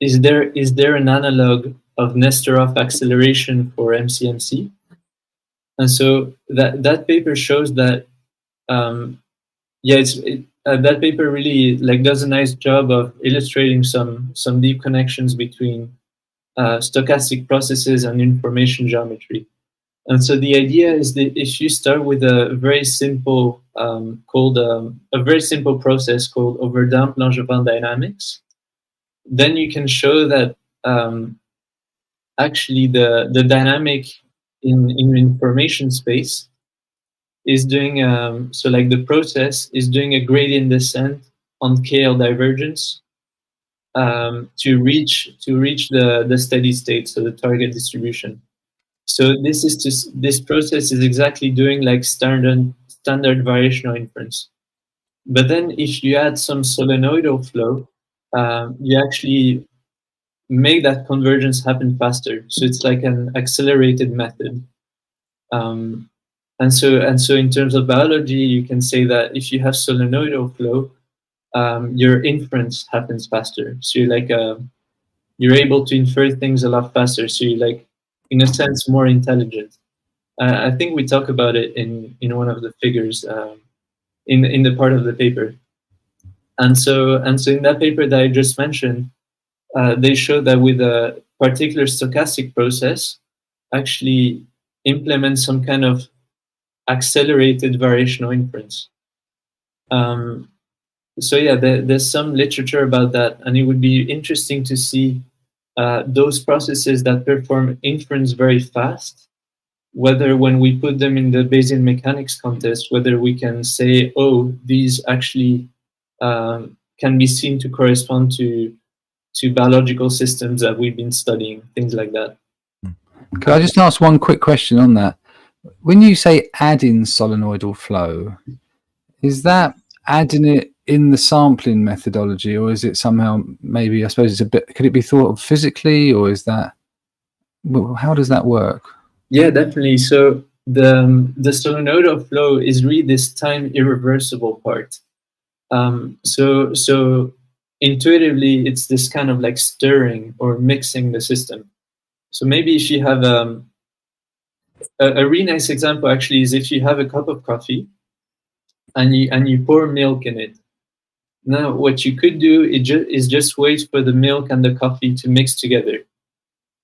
is there an analog of Nesterov acceleration for MCMC? And so that paper shows that that paper really like does a nice job of illustrating some deep connections between stochastic processes and information geometry. And so the idea is that if you start with a very simple a very simple process called overdamped Langevin dynamics, then you can show that actually the dynamic in information space is doing so like the process is doing a gradient descent on KL divergence to reach the steady state, so the target distribution. So this process is exactly doing like standard variational inference. But then if you add some solenoidal flow, you actually make that convergence happen faster. So it's like an accelerated method. And so in terms of biology, you can say that if you have solenoidal flow, your inference happens faster. So you're like you're able to infer things a lot faster. So you're like, in a sense, more intelligent. I think we talk about it in one of the figures in the part of the paper. And so in that paper that I just mentioned, they showed that with a particular stochastic process, actually implement some kind of accelerated variational inference. So yeah, there's some literature about that, and it would be interesting to see those processes that perform inference very fast, whether when we put them in the Bayesian mechanics context, whether we can say, oh, these actually can be seen to correspond to biological systems that we've been studying, things like that. Could I just ask one quick question on that? When you say adding solenoidal flow, is that adding it in the sampling methodology, or is it somehow maybe, I suppose it's a bit, could it be thought of physically, or is that, how does that work? Yeah, definitely. So the solenoidal flow is really this time irreversible part. So intuitively, it's this kind of like stirring or mixing the system. So maybe if you have a really nice example actually is if you have a cup of coffee and you pour milk in it. Now, what you could do is just wait for the milk and the coffee to mix together.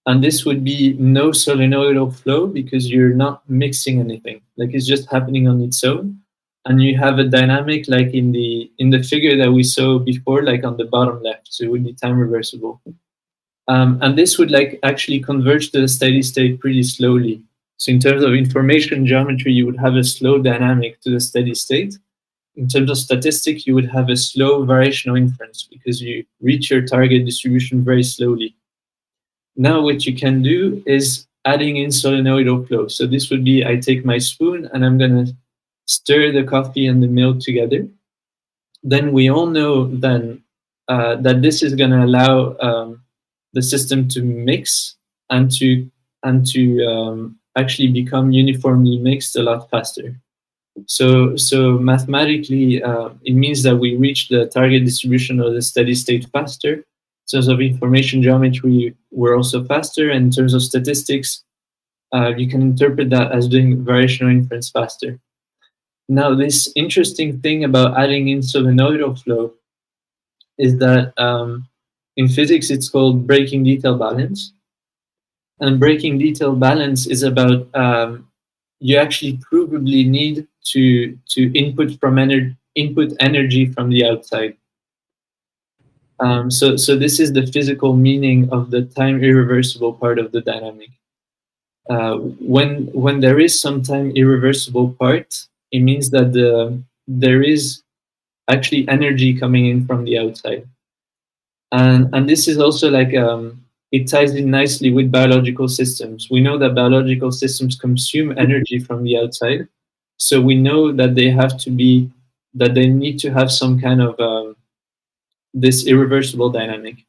And this would be no solenoidal flow because you're not mixing anything. Like it's just happening on its own. And you have a dynamic like in the figure that we saw before, like on the bottom left. So it would be time reversible. And this would like actually converge to the steady state pretty slowly. So in terms of information geometry, you would have a slow dynamic to the steady state. In terms of statistics, you would have a slow variational inference because you reach your target distribution very slowly. Now what you can do is adding in solenoidal flow. So this would be, I take my spoon and I'm going to stir the coffee and the milk together. Then we all know then that this is going to allow the system to mix and to actually become uniformly mixed a lot faster. So mathematically, it means that we reach the target distribution of the steady state faster. In terms of information geometry, we're also faster. And in terms of statistics, you can interpret that as doing variational inference faster. Now, this interesting thing about adding in solenoidal flow is that in physics, it's called breaking detail balance. And breaking detail balance is about you actually provably need to input energy from the outside. So this is the physical meaning of the time irreversible part of the dynamic. When there is some time irreversible part, it means that there is actually energy coming in from the outside. And this is also like it ties in nicely with biological systems. We know that biological systems consume energy from the outside. So we know that they need to have some kind of this irreversible dynamic.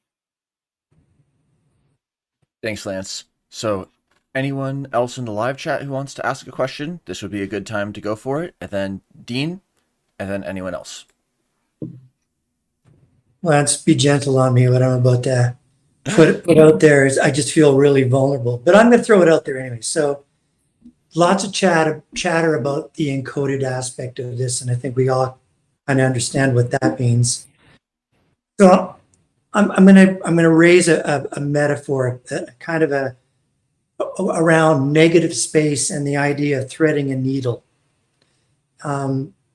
Thanks, Lance. So anyone else in the live chat who wants to ask a question, this would be a good time to go for it. And then Dean, and then anyone else. Well, let's be gentle on me. What I'm about to put out there is I just feel really vulnerable, but I'm going to throw it out there anyway. So lots of chatter about the encoded aspect of this, and I think we all kind of understand what that means. So I'm gonna raise a metaphor, kind of around negative space and the idea of threading a needle,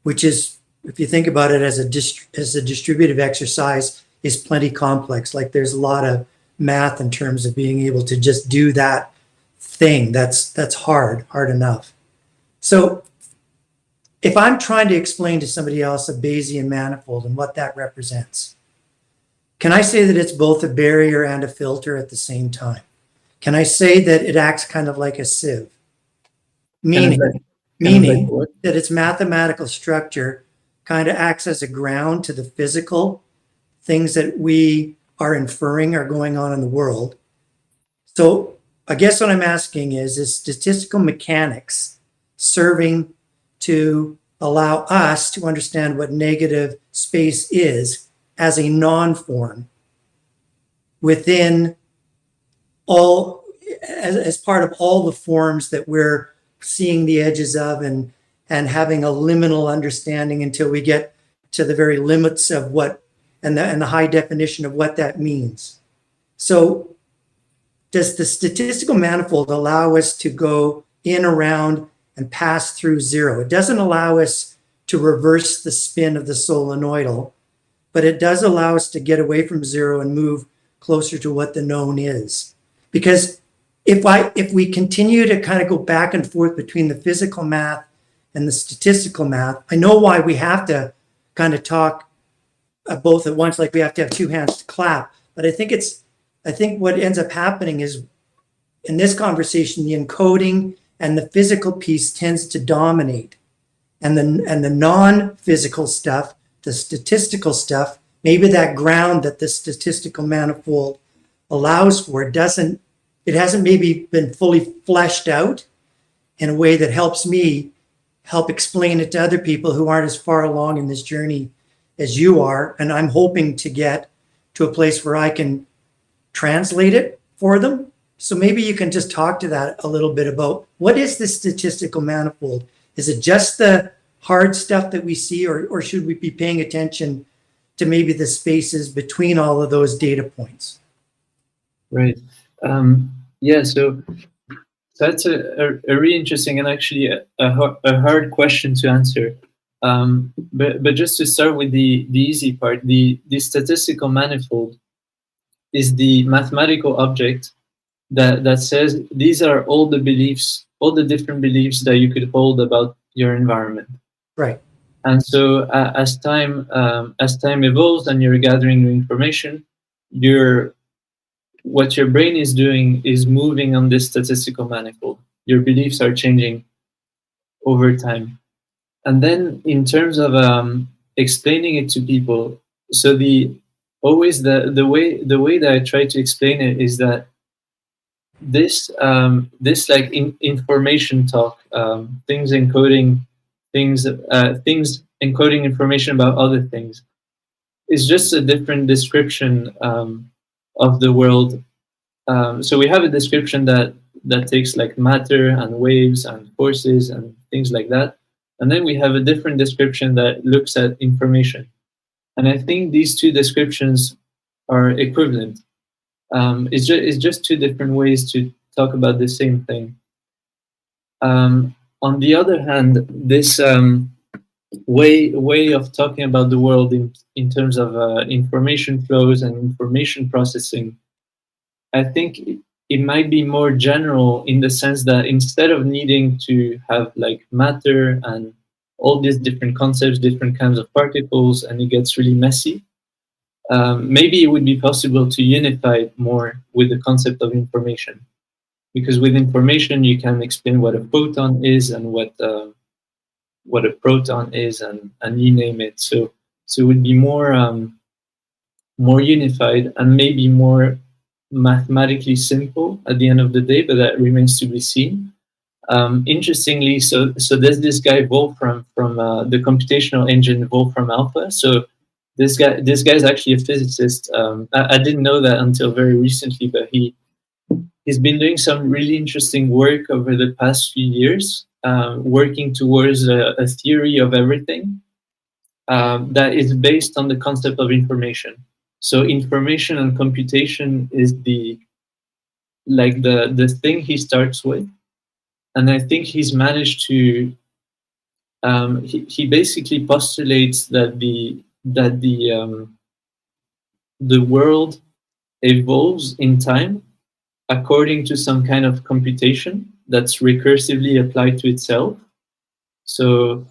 which is, if you think about it as a distributive exercise, is plenty complex. Like there's a lot of math in terms of being able to just do that thing. That's hard enough. So if I'm trying to explain to somebody else a Bayesian manifold and what that represents, can I say that it's both a barrier and a filter at the same time? Can I say that it acts kind of like a sieve? Meaning that its mathematical structure kind of acts as a ground to the physical things that we are inferring are going on in the world. So I guess what I'm asking is statistical mechanics serving to allow us to understand what negative space is as a non-form within all, as part of all the forms that we're seeing the edges of and having a liminal understanding until we get to the very limits of what, and the high definition of what that means. So does the statistical manifold allow us to go in, around, and pass through zero? It doesn't allow us to reverse the spin of the solenoidal, but it does allow us to get away from zero and move closer to what the known is. Because if we continue to kind of go back and forth between the physical math and the statistical math, I know why we have to kind of talk both at once, like we have to have two hands to clap. But I think what ends up happening is in this conversation, the encoding and the physical piece tends to dominate. And the non-physical stuff, the statistical stuff, maybe that ground that the statistical manifold allows for, it hasn't maybe been fully fleshed out in a way that helps me help explain it to other people who aren't as far along in this journey as you are. And I'm hoping to get to a place where I can translate it for them. So maybe you can just talk to that a little bit about what is the statistical manifold? Is it just the hard stuff that we see, or should we be paying attention to maybe the spaces between all of those data points? Right. Yeah, so that's a really interesting and actually a hard question to answer. But just to start with the easy part, the statistical manifold is the mathematical object that says these are all the beliefs, all the different beliefs that you could hold about your environment. Right. And so as time evolves and you're gathering new information, what your brain is doing is moving on this statistical manifold. Your beliefs are changing over time. And then in terms of explaining it to people, so the way that I try to explain it is that this like information talk, things encoding information about other things, is just a different description of the world. So we have a description that takes like matter and waves and forces and things like that. And then we have a different description that looks at information. And I think these two descriptions are equivalent. It's just two different ways to talk about the same thing. On the other hand, this way of talking about the world in terms of information flows and information processing, I think it might be more general in the sense that instead of needing to have like matter and all these different concepts, different kinds of particles, and it gets really messy, maybe it would be possible to unify it more with the concept of information. Because with information, you can explain what a photon is and what a proton is, and you name it. So it would be more unified and maybe more mathematically simple at the end of the day, but that remains to be seen. Interestingly, so there's this guy Wolfram from the computational engine Wolfram Alpha. So this guy's actually a physicist. I didn't know that until very recently, but he's been doing some really interesting work over the past few years, working towards a theory of everything that is based on the concept of information. So information and computation is the thing he starts with. And I think he's managed to. He basically postulates that the world evolves in time according to some kind of computation that's recursively applied to itself. So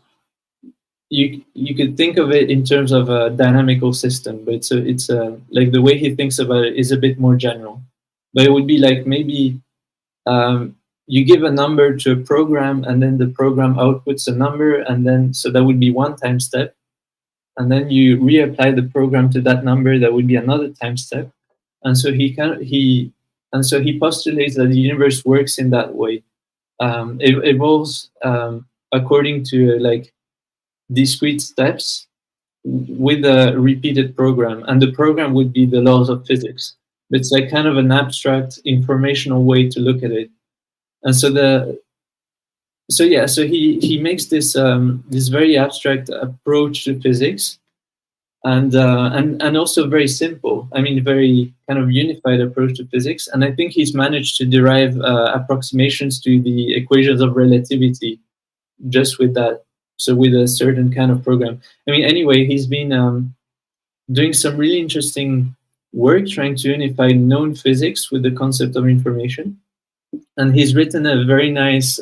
you could think of it in terms of a dynamical system, but it's like the way he thinks about it is a bit more general. But it would be like maybe. You give a number to a program, and then the program outputs a number, and then so that would be one time step, and then you reapply the program to that number. That would be another time step, and so he postulates that the universe works in that way. It evolves according to like discrete steps with a repeated program, and the program would be the laws of physics. It's like kind of an abstract informational way to look at it. And so he makes this this very abstract approach to physics, and also very simple. I mean, very kind of unified approach to physics. And I think he's managed to derive approximations to the equations of relativity just with that. So with a certain kind of program. I mean, anyway, he's been doing some really interesting work trying to unify known physics with the concept of information. And he's written a very nice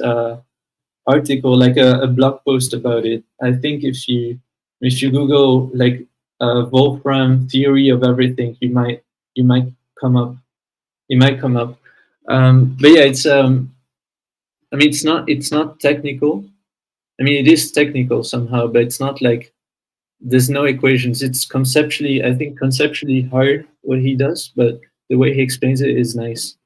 article, like a blog post about it. I think if you Google like Wolfram theory of everything, you might come up. It might come up. But yeah, it's I mean, it's not technical. I mean, it is technical somehow, but it's not like there's no equations. It's conceptually hard what he does, but the way he explains it is nice.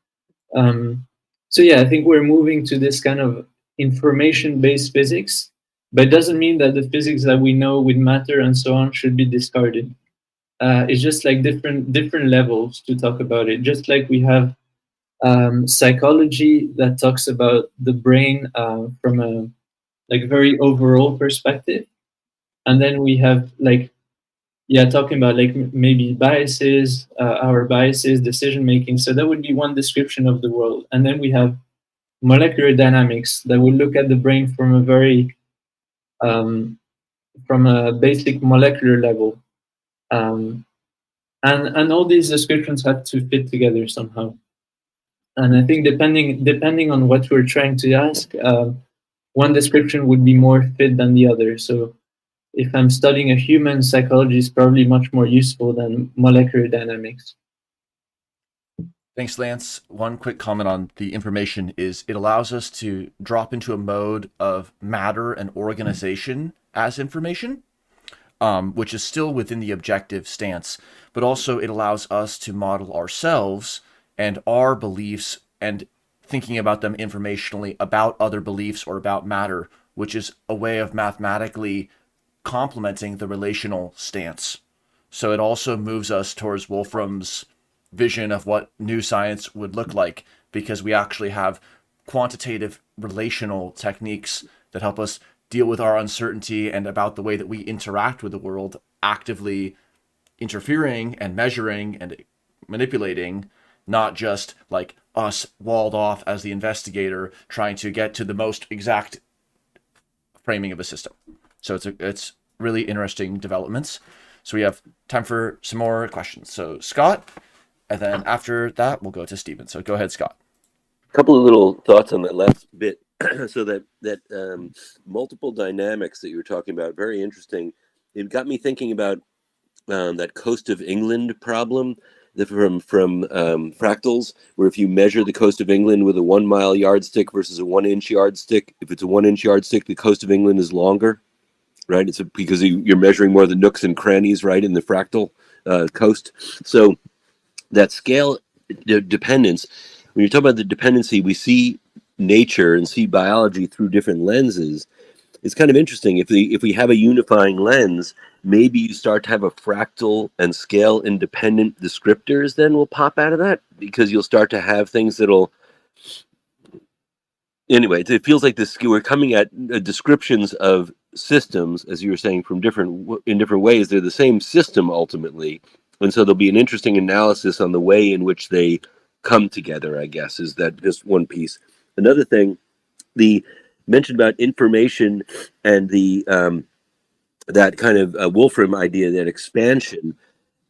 So yeah, I think we're moving to this kind of information-based physics, but it doesn't mean that the physics that we know with matter and so on should be discarded. It's just like different levels to talk about it. Just like we have psychology that talks about the brain from a like very overall perspective, and then we have like talking about like maybe biases, our biases, decision making. So that would be one description of the world. And then we have molecular dynamics that would look at the brain from a very from a basic molecular level. And all these descriptions have to fit together somehow. And I think depending on what we're trying to ask, one description would be more fit than the other. So if I'm studying a human, psychology is probably much more useful than molecular dynamics. Thanks, Lance. One quick comment on the information is it allows us to drop into a mode of matter and organization as information, which is still within the objective stance, but also it allows us to model ourselves and our beliefs and thinking about them informationally about other beliefs or about matter, which is a way of mathematically complementing the relational stance. So it also moves us towards Wolfram's vision of what new science would look like, because we actually have quantitative relational techniques that help us deal with our uncertainty and about the way that we interact with the world, actively interfering and measuring and manipulating, not just like us walled off as the investigator trying to get to the most exact framing of a system. So it's really interesting developments. So we have time for some more questions. So Scott, and then after that, we'll go to Stephen. So go ahead, Scott. A couple of little thoughts on that last bit. So that multiple dynamics that you were talking about, very interesting. It got me thinking about that coast of England problem from fractals, where if you measure the coast of England with a 1 mile yardstick versus a 1 inch yardstick, if it's a 1 inch yardstick, the coast of England is longer, right? It's because you're measuring more of the nooks and crannies, right, in the fractal coast. So that scale dependence, when you talk about the dependency, we see nature and see biology through different lenses, it's kind of interesting. If we have a unifying lens, maybe you start to have a fractal and scale independent descriptors then will pop out of that, because you'll start to have things that'll, anyway, it feels like this, we're coming at descriptions of systems, as you were saying, from in different ways. They're the same system ultimately, and so there'll be an interesting analysis on the way in which they come together, I guess, is that just one piece. Another thing, the mention about information and the that kind of Wolfram idea, that expansion.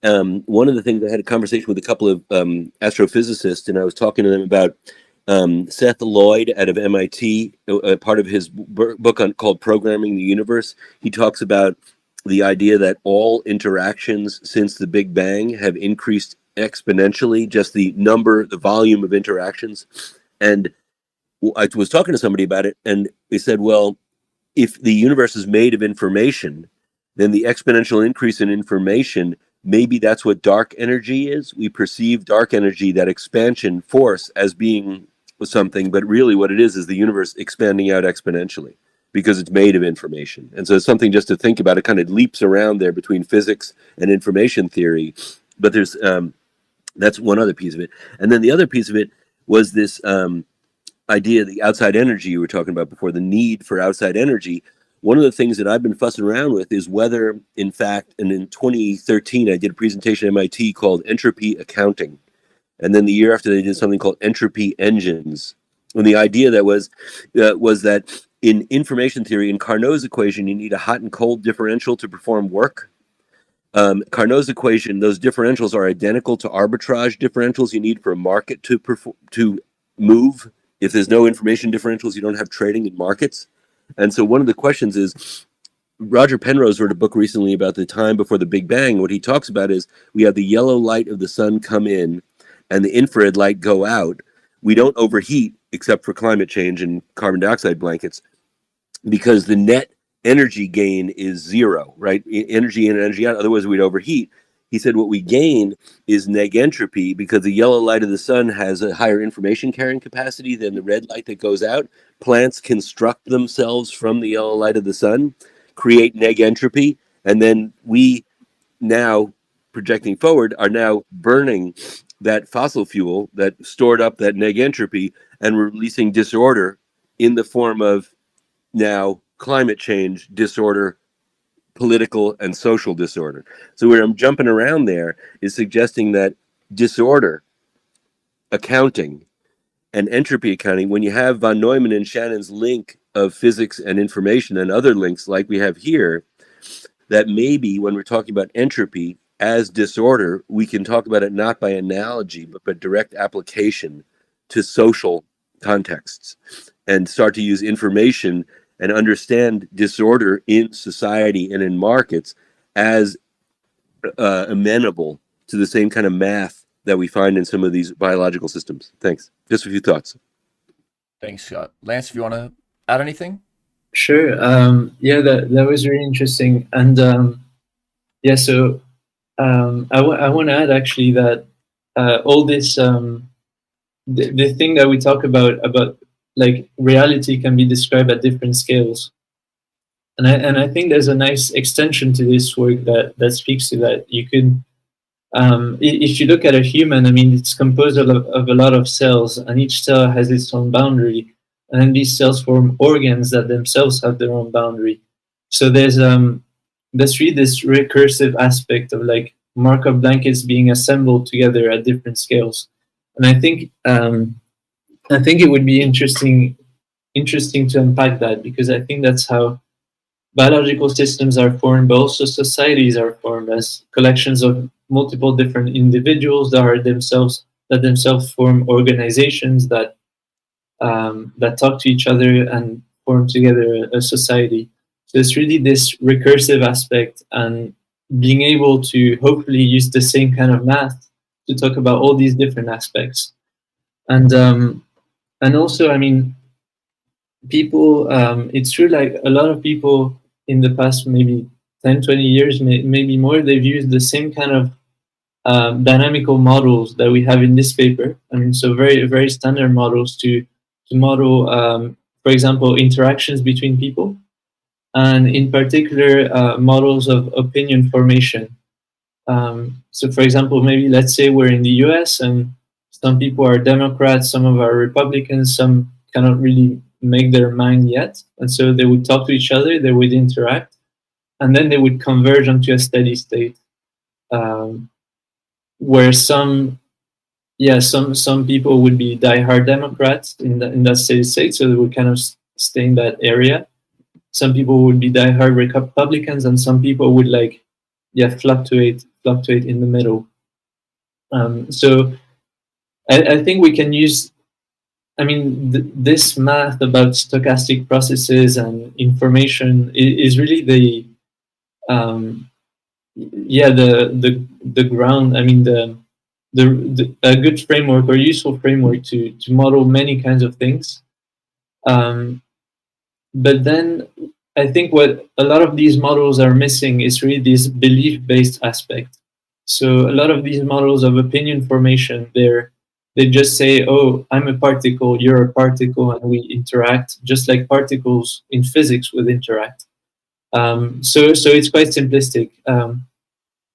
One of the things, I had a conversation with a couple of astrophysicists, and I was talking to them about Seth Lloyd out of MIT, part of his book called Programming the Universe. He talks about the idea that all interactions since the Big Bang have increased exponentially, just the volume of interactions. And I was talking to somebody about it, and they said, well, if the universe is made of information, then the exponential increase in information, maybe that's what dark energy is. We perceive dark energy, that expansion force, as being something, but really what it is the universe expanding out exponentially because it's made of information. And so it's something just to think about. It kind of leaps around there between physics and information theory. But there's that's one other piece of it. And then the other piece of it was this idea, the outside energy you were talking about before, the need for outside energy. One of the things that I've been fussing around with is whether, in fact, and in 2013, I did a presentation at MIT called Entropy Accounting. And then the year after, they did something called Entropy Engines. And the idea that was that in information theory, in Carnot's equation, you need a hot and cold differential to perform work. Carnot's equation, those differentials are identical to arbitrage differentials you need for a market to move. If there's no information differentials, you don't have trading in markets. And so one of the questions is, Roger Penrose wrote a book recently about the time before the Big Bang. What he talks about is we have the yellow light of the sun come in and the infrared light go out. We don't overheat, except for climate change and carbon dioxide blankets, because the net energy gain is zero, right? Energy in and energy out, otherwise we'd overheat. He said what we gain is neg entropy, because the yellow light of the sun has a higher information carrying capacity than the red light that goes out. Plants construct themselves from the yellow light of the sun, create neg entropy, and then we now, projecting forward, are now burning that fossil fuel that stored up that neg entropy and releasing disorder in the form of now climate change disorder, political and social disorder. So where I'm jumping around there is suggesting that disorder accounting and entropy accounting, when you have von Neumann and Shannon's link of physics and information and other links like we have here, that maybe when we're talking about entropy as disorder, we can talk about it not by analogy, but by direct application to social contexts, and start to use information and understand disorder in society and in markets as amenable to the same kind of math that we find in some of these biological systems. Thanks. Just a few thoughts. Thanks, Scott. Lance, if you want to add anything? Sure. Yeah, that was really interesting. And yeah, so I want to add actually that all this, the thing that we talk about like reality can be described at different scales. And I think there's a nice extension to this work that speaks to that. You could, if you look at a human, I mean, it's composed of a lot of cells, and each cell has its own boundary. And then these cells form organs that themselves have their own boundary. So there's really this recursive aspect of like Markov blankets being assembled together at different scales. And I think it would be interesting to unpack that, because I think that's how biological systems are formed, but also societies are formed as collections of multiple different individuals that themselves form organizations that talk to each other and form together a society. So it's really this recursive aspect, and being able to hopefully use the same kind of math to talk about all these different aspects. And also, I mean, people, it's true, like a lot of people in the past maybe 10, 20 years, maybe more, they've used the same kind of dynamical models that we have in this paper. I mean, so very, very standard models to model, for example, interactions between people, and in particular, models of opinion formation. So for example, maybe let's say we're in the US and some people are Democrats, some of are Republicans, some cannot really make their mind yet. And so they would talk to each other, they would interact, and then they would converge onto a steady state, where some people would be diehard Democrats in that steady state, so they would kind of stay in that area. Some people would be diehard Republicans, and some people would fluctuate in the middle. So I think we can use, this math about stochastic processes and information is really the ground. A good framework or useful framework to model many kinds of things. But then I think what a lot of these models are missing is really this belief-based aspect. So a lot of these models of opinion formation, they just say, oh, I'm a particle, you're a particle, and we interact just like particles in physics would interact. So it's quite simplistic.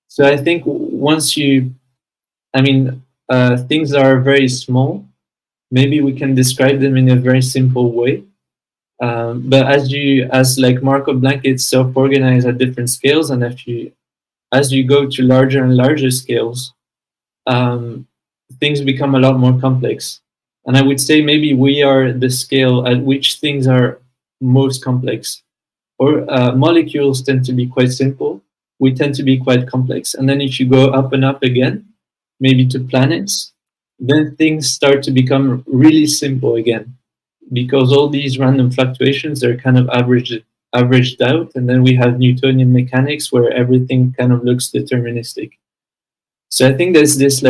So I think once things are very small, maybe we can describe them in a very simple way. But as Markov blankets self-organize at different scales, and as you go to larger and larger scales, things become a lot more complex. And I would say maybe we are the scale at which things are most complex. Or molecules tend to be quite simple. We tend to be quite complex. And then if you go up and up again, maybe to planets, then things start to become really simple again, because all these random fluctuations are kind of averaged out, and then we have Newtonian mechanics where everything kind of looks deterministic. So I think there's this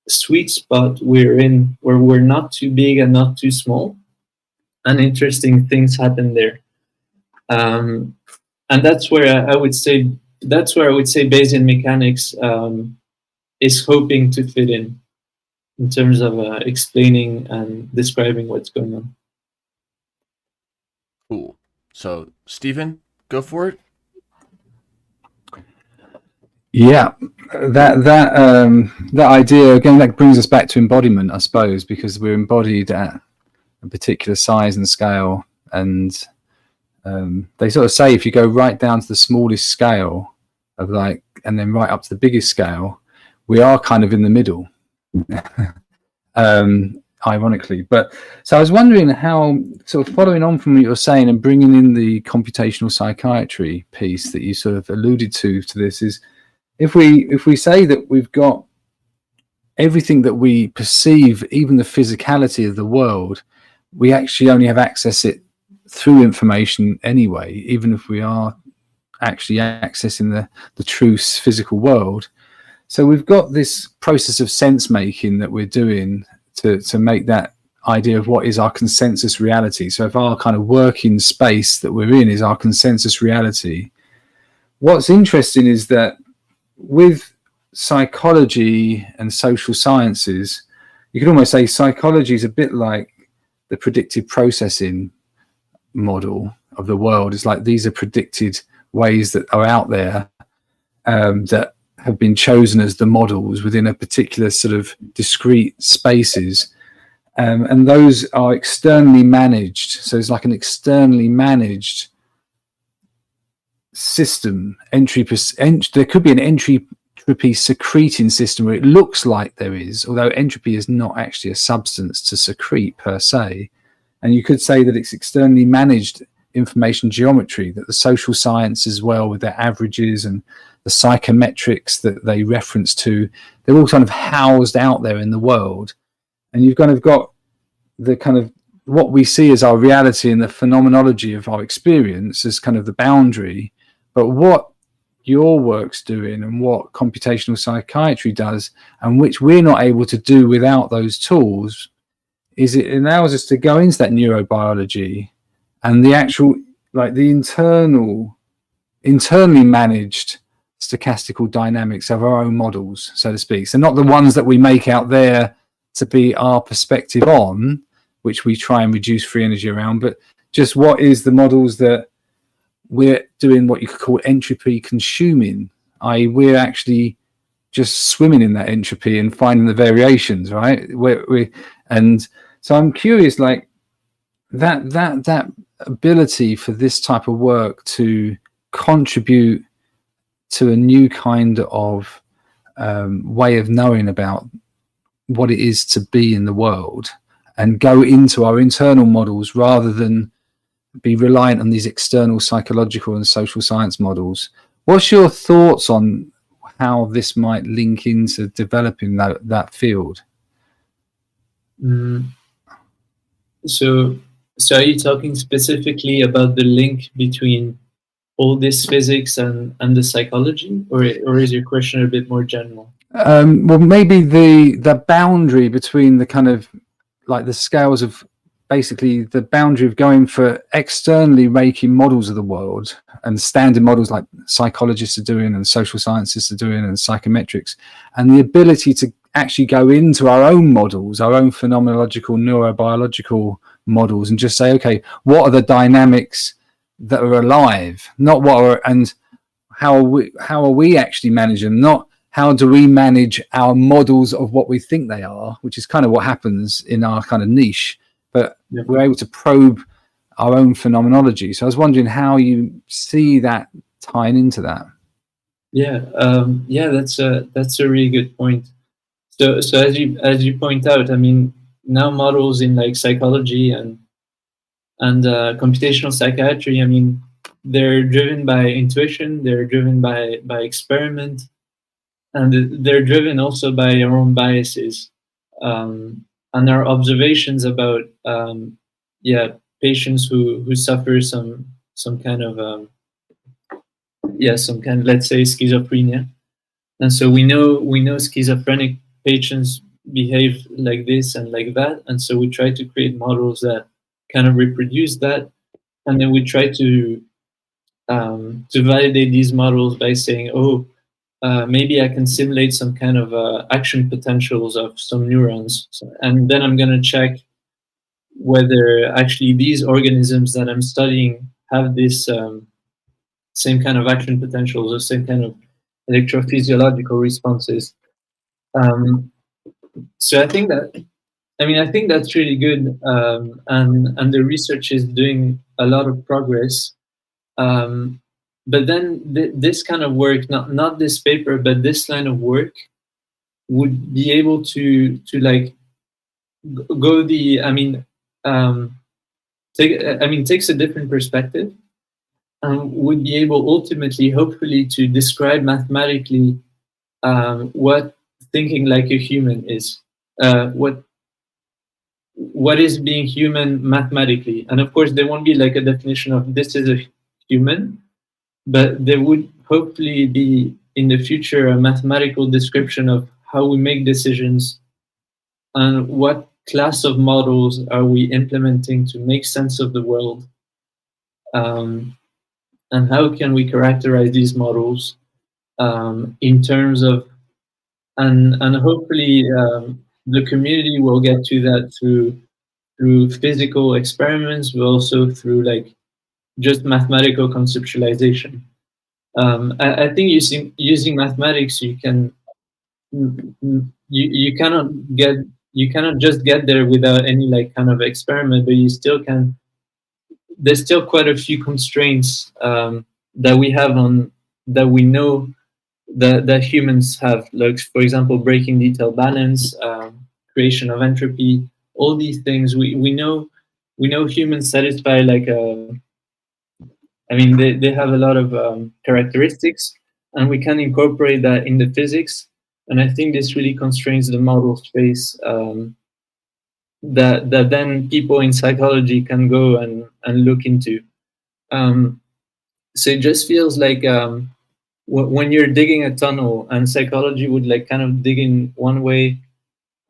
sweet spot we're in where we're not too big and not too small, and interesting things happen there. And that's where I would say Bayesian mechanics is hoping to fit in terms of explaining and describing what's going on. Cool. So, Stephen, go for it. Yeah, that idea again, that brings us back to embodiment, I suppose, because we're embodied at a particular size and scale, and they sort of say if you go right down to the smallest scale of and then right up to the biggest scale, we are kind of in the middle. Ironically. But so I was wondering how, sort of following on from what you were saying and bringing in the computational psychiatry piece that you sort of alluded to this, is if we say that we've got everything that we perceive, even the physicality of the world, we actually only have access it through information anyway, even if we are actually accessing the true physical world. So we've got this process of sense making that we're doing to make that idea of what is our consensus reality. So if our kind of working space that we're in is our consensus reality, what's interesting is that with psychology and social sciences, you could almost say psychology is a bit like the predictive processing model of the world. It's like these are predicted ways that are out there that have been chosen as the models within a particular sort of discrete spaces, and those are externally managed. So it's like an externally managed system. There could be an entropy secreting system where it looks like there is, although entropy is not actually a substance to secrete per se. And you could say that it's externally managed information geometry, that the social science as well, with their averages and the psychometrics that they reference to, they're all kind of housed out there in the world. And you've kind of got the kind of what we see as our reality and the phenomenology of our experience as kind of the boundary. But what your work's doing and what computational psychiatry does, and which we're not able to do without those tools, is it allows us to go into that neurobiology and the actual, the internally managed stochastical dynamics of our own models, so to speak. So not the ones that we make out there to be our perspective on, which we try and reduce free energy around, but just what is the models that we're doing what you could call entropy consuming, i.e. we're actually just swimming in that entropy and finding the variations, right? And so I'm curious, like that ability for this type of work to contribute to a new kind of way of knowing about what it is to be in the world and go into our internal models rather than be reliant on these external psychological and social science models. What's your thoughts on how this might link into developing that field? So are you talking specifically about the link between all this physics and the psychology, or is your question a bit more general? Well, maybe the boundary between the kind of like the scales of basically the boundary of going for externally making models of the world and standard models like psychologists are doing and social scientists are doing and psychometrics, and the ability to actually go into our own models, our own phenomenological neurobiological models, and just say, okay, what are the dynamics that are alive, not what are, and how are we actually managing them, not how do we manage our models of what we think they are, which is kind of what happens in our kind of niche, but we're able to probe our own phenomenology. So I was wondering how you see that tying into that. That's a really good point. So as you point out, I mean, now models in like psychology and computational psychiatry, I mean, they're driven by intuition, they're driven by experiment, and they're driven also by our own biases and our observations about patients who suffer some kind of let's say schizophrenia, and so we know schizophrenic patients behave like this and like that, and so we try to create models that kind of reproduce that, and then we try to validate these models by saying, maybe I can simulate some kind of action potentials of some neurons, and then I'm going to check whether actually these organisms that I'm studying have this same kind of action potentials or same kind of electrophysiological responses. So I think that's really good, and the research is doing a lot of progress. But then this kind of work, not this paper, but this line of work would be able to like go takes a different perspective and would be able ultimately, hopefully, to describe mathematically what thinking like a human is, what is being human mathematically. And of course, there won't be like a definition of this is a human, but there would hopefully be in the future a mathematical description of how we make decisions and what class of models are we implementing to make sense of the world, and how can we characterize these models in terms of, and hopefully the community will get to that through physical experiments, but also through like just mathematical conceptualization. I think using mathematics, you cannot just get there without any like kind of experiment, but you still can. There's still quite a few constraints that we have that we know that humans have, like for example, breaking detail balance, creation of entropy, all these things. We know humans satisfy like they have a lot of characteristics, and we can incorporate that in the physics. And I think this really constrains the model space that then people in psychology can go and look into. So it just feels like when you're digging a tunnel, and psychology would like kind of dig in one way,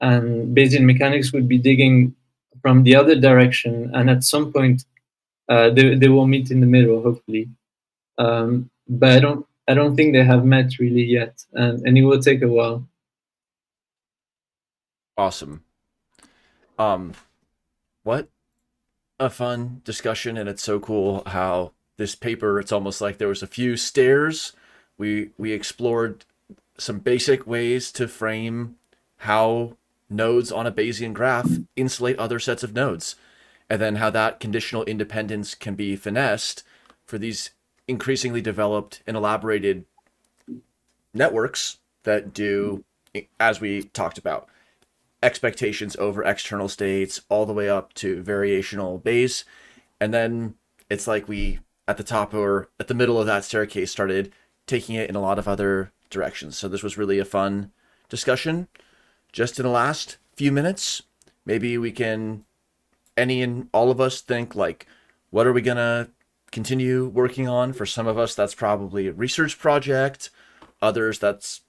and Bayesian mechanics would be digging from the other direction, and at some point they will meet in the middle, hopefully. But I don't think they have met really yet, and it will take a while. Awesome. What a fun discussion, and it's so cool how this paper, it's almost like there was a few stairs. We explored some basic ways to frame how nodes on a Bayesian graph insulate other sets of nodes, and then how that conditional independence can be finessed for these increasingly developed and elaborated networks that do, as we talked about, expectations over external states all the way up to variational Bayes. And then it's like we, at the top or at the middle of that staircase, started taking it in a lot of other directions. So this was really a fun discussion. Just in the last few minutes, maybe we can, any and all of us, think like, what are we gonna continue working on? For some of us, that's probably a research project. Others, that's,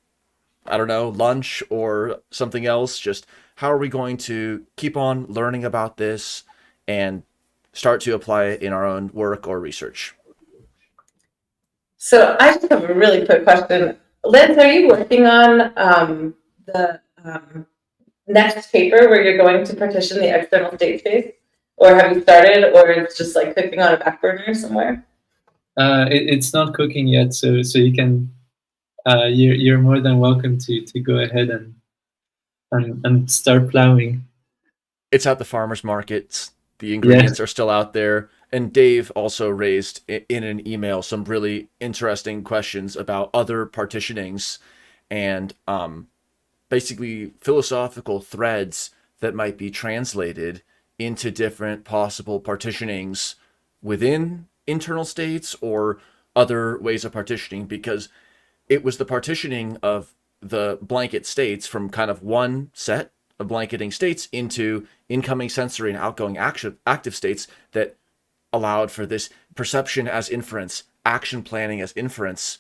I don't know, lunch or something else. Just how are we going to keep on learning about this and start to apply it in our own work or research? So I just have a really quick question. Lance, are you working on the next paper where you're going to partition the external state space? Or have you started, or it's just like cooking on a back burner somewhere? It's not cooking yet, so you can you're more than welcome to go ahead and start plowing. It's at the farmers markets. The ingredients are still out there. And Dave also raised in an email some really interesting questions about other partitionings and basically philosophical threads that might be translated into different possible partitionings within internal states or other ways of partitioning, because it was the partitioning of the blanket states from kind of one set of blanketing states into incoming sensory and outgoing active states that allowed for this perception as inference, action planning as inference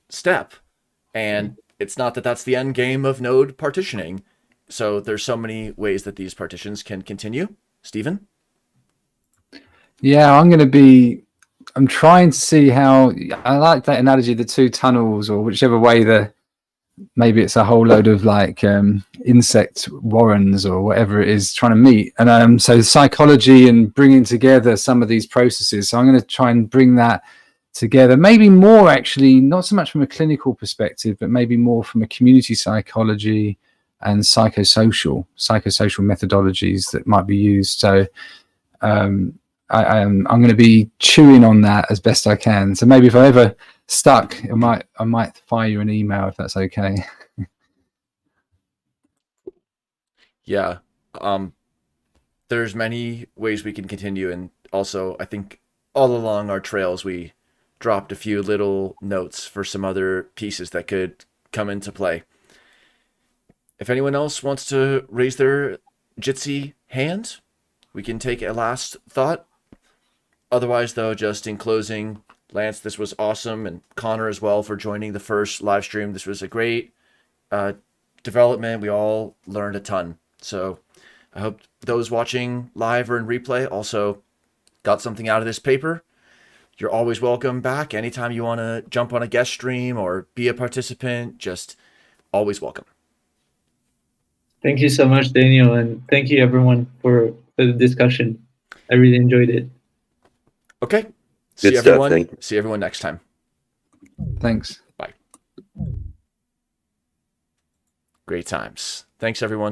step. And it's not that that's the end game of node partitioning. So there's so many ways that these partitions can continue. Stephen? Yeah, I'm trying to see how, I like that analogy, the two tunnels, or whichever way maybe it's a whole load of like insect warrens or whatever it is trying to meet. And so psychology and bringing together some of these processes. So I'm going to try and bring that together, maybe more actually, not so much from a clinical perspective, but maybe more from a community psychology and psychosocial methodologies that might be used. So I'm going to be chewing on that as best I can. So maybe if I ever stuck, I might fire you an email if that's okay. Yeah. There's many ways we can continue. And also, I think all along our trails, we dropped a few little notes for some other pieces that could come into play. If anyone else wants to raise their Jitsi hand, we can take a last thought. Otherwise, though, just in closing, Lance, this was awesome, and Conor as well for joining the first live stream. This was a great development. We all learned a ton. So I hope those watching live or in replay also got something out of this paper. You're always welcome back. Anytime you want to jump on a guest stream or be a participant, just always welcome. Thank you so much, Daniel, and thank you everyone for the discussion. I really enjoyed it. Okay. Good stuff. Thank you. See everyone next time. Thanks. Bye. Great times. Thanks, everyone.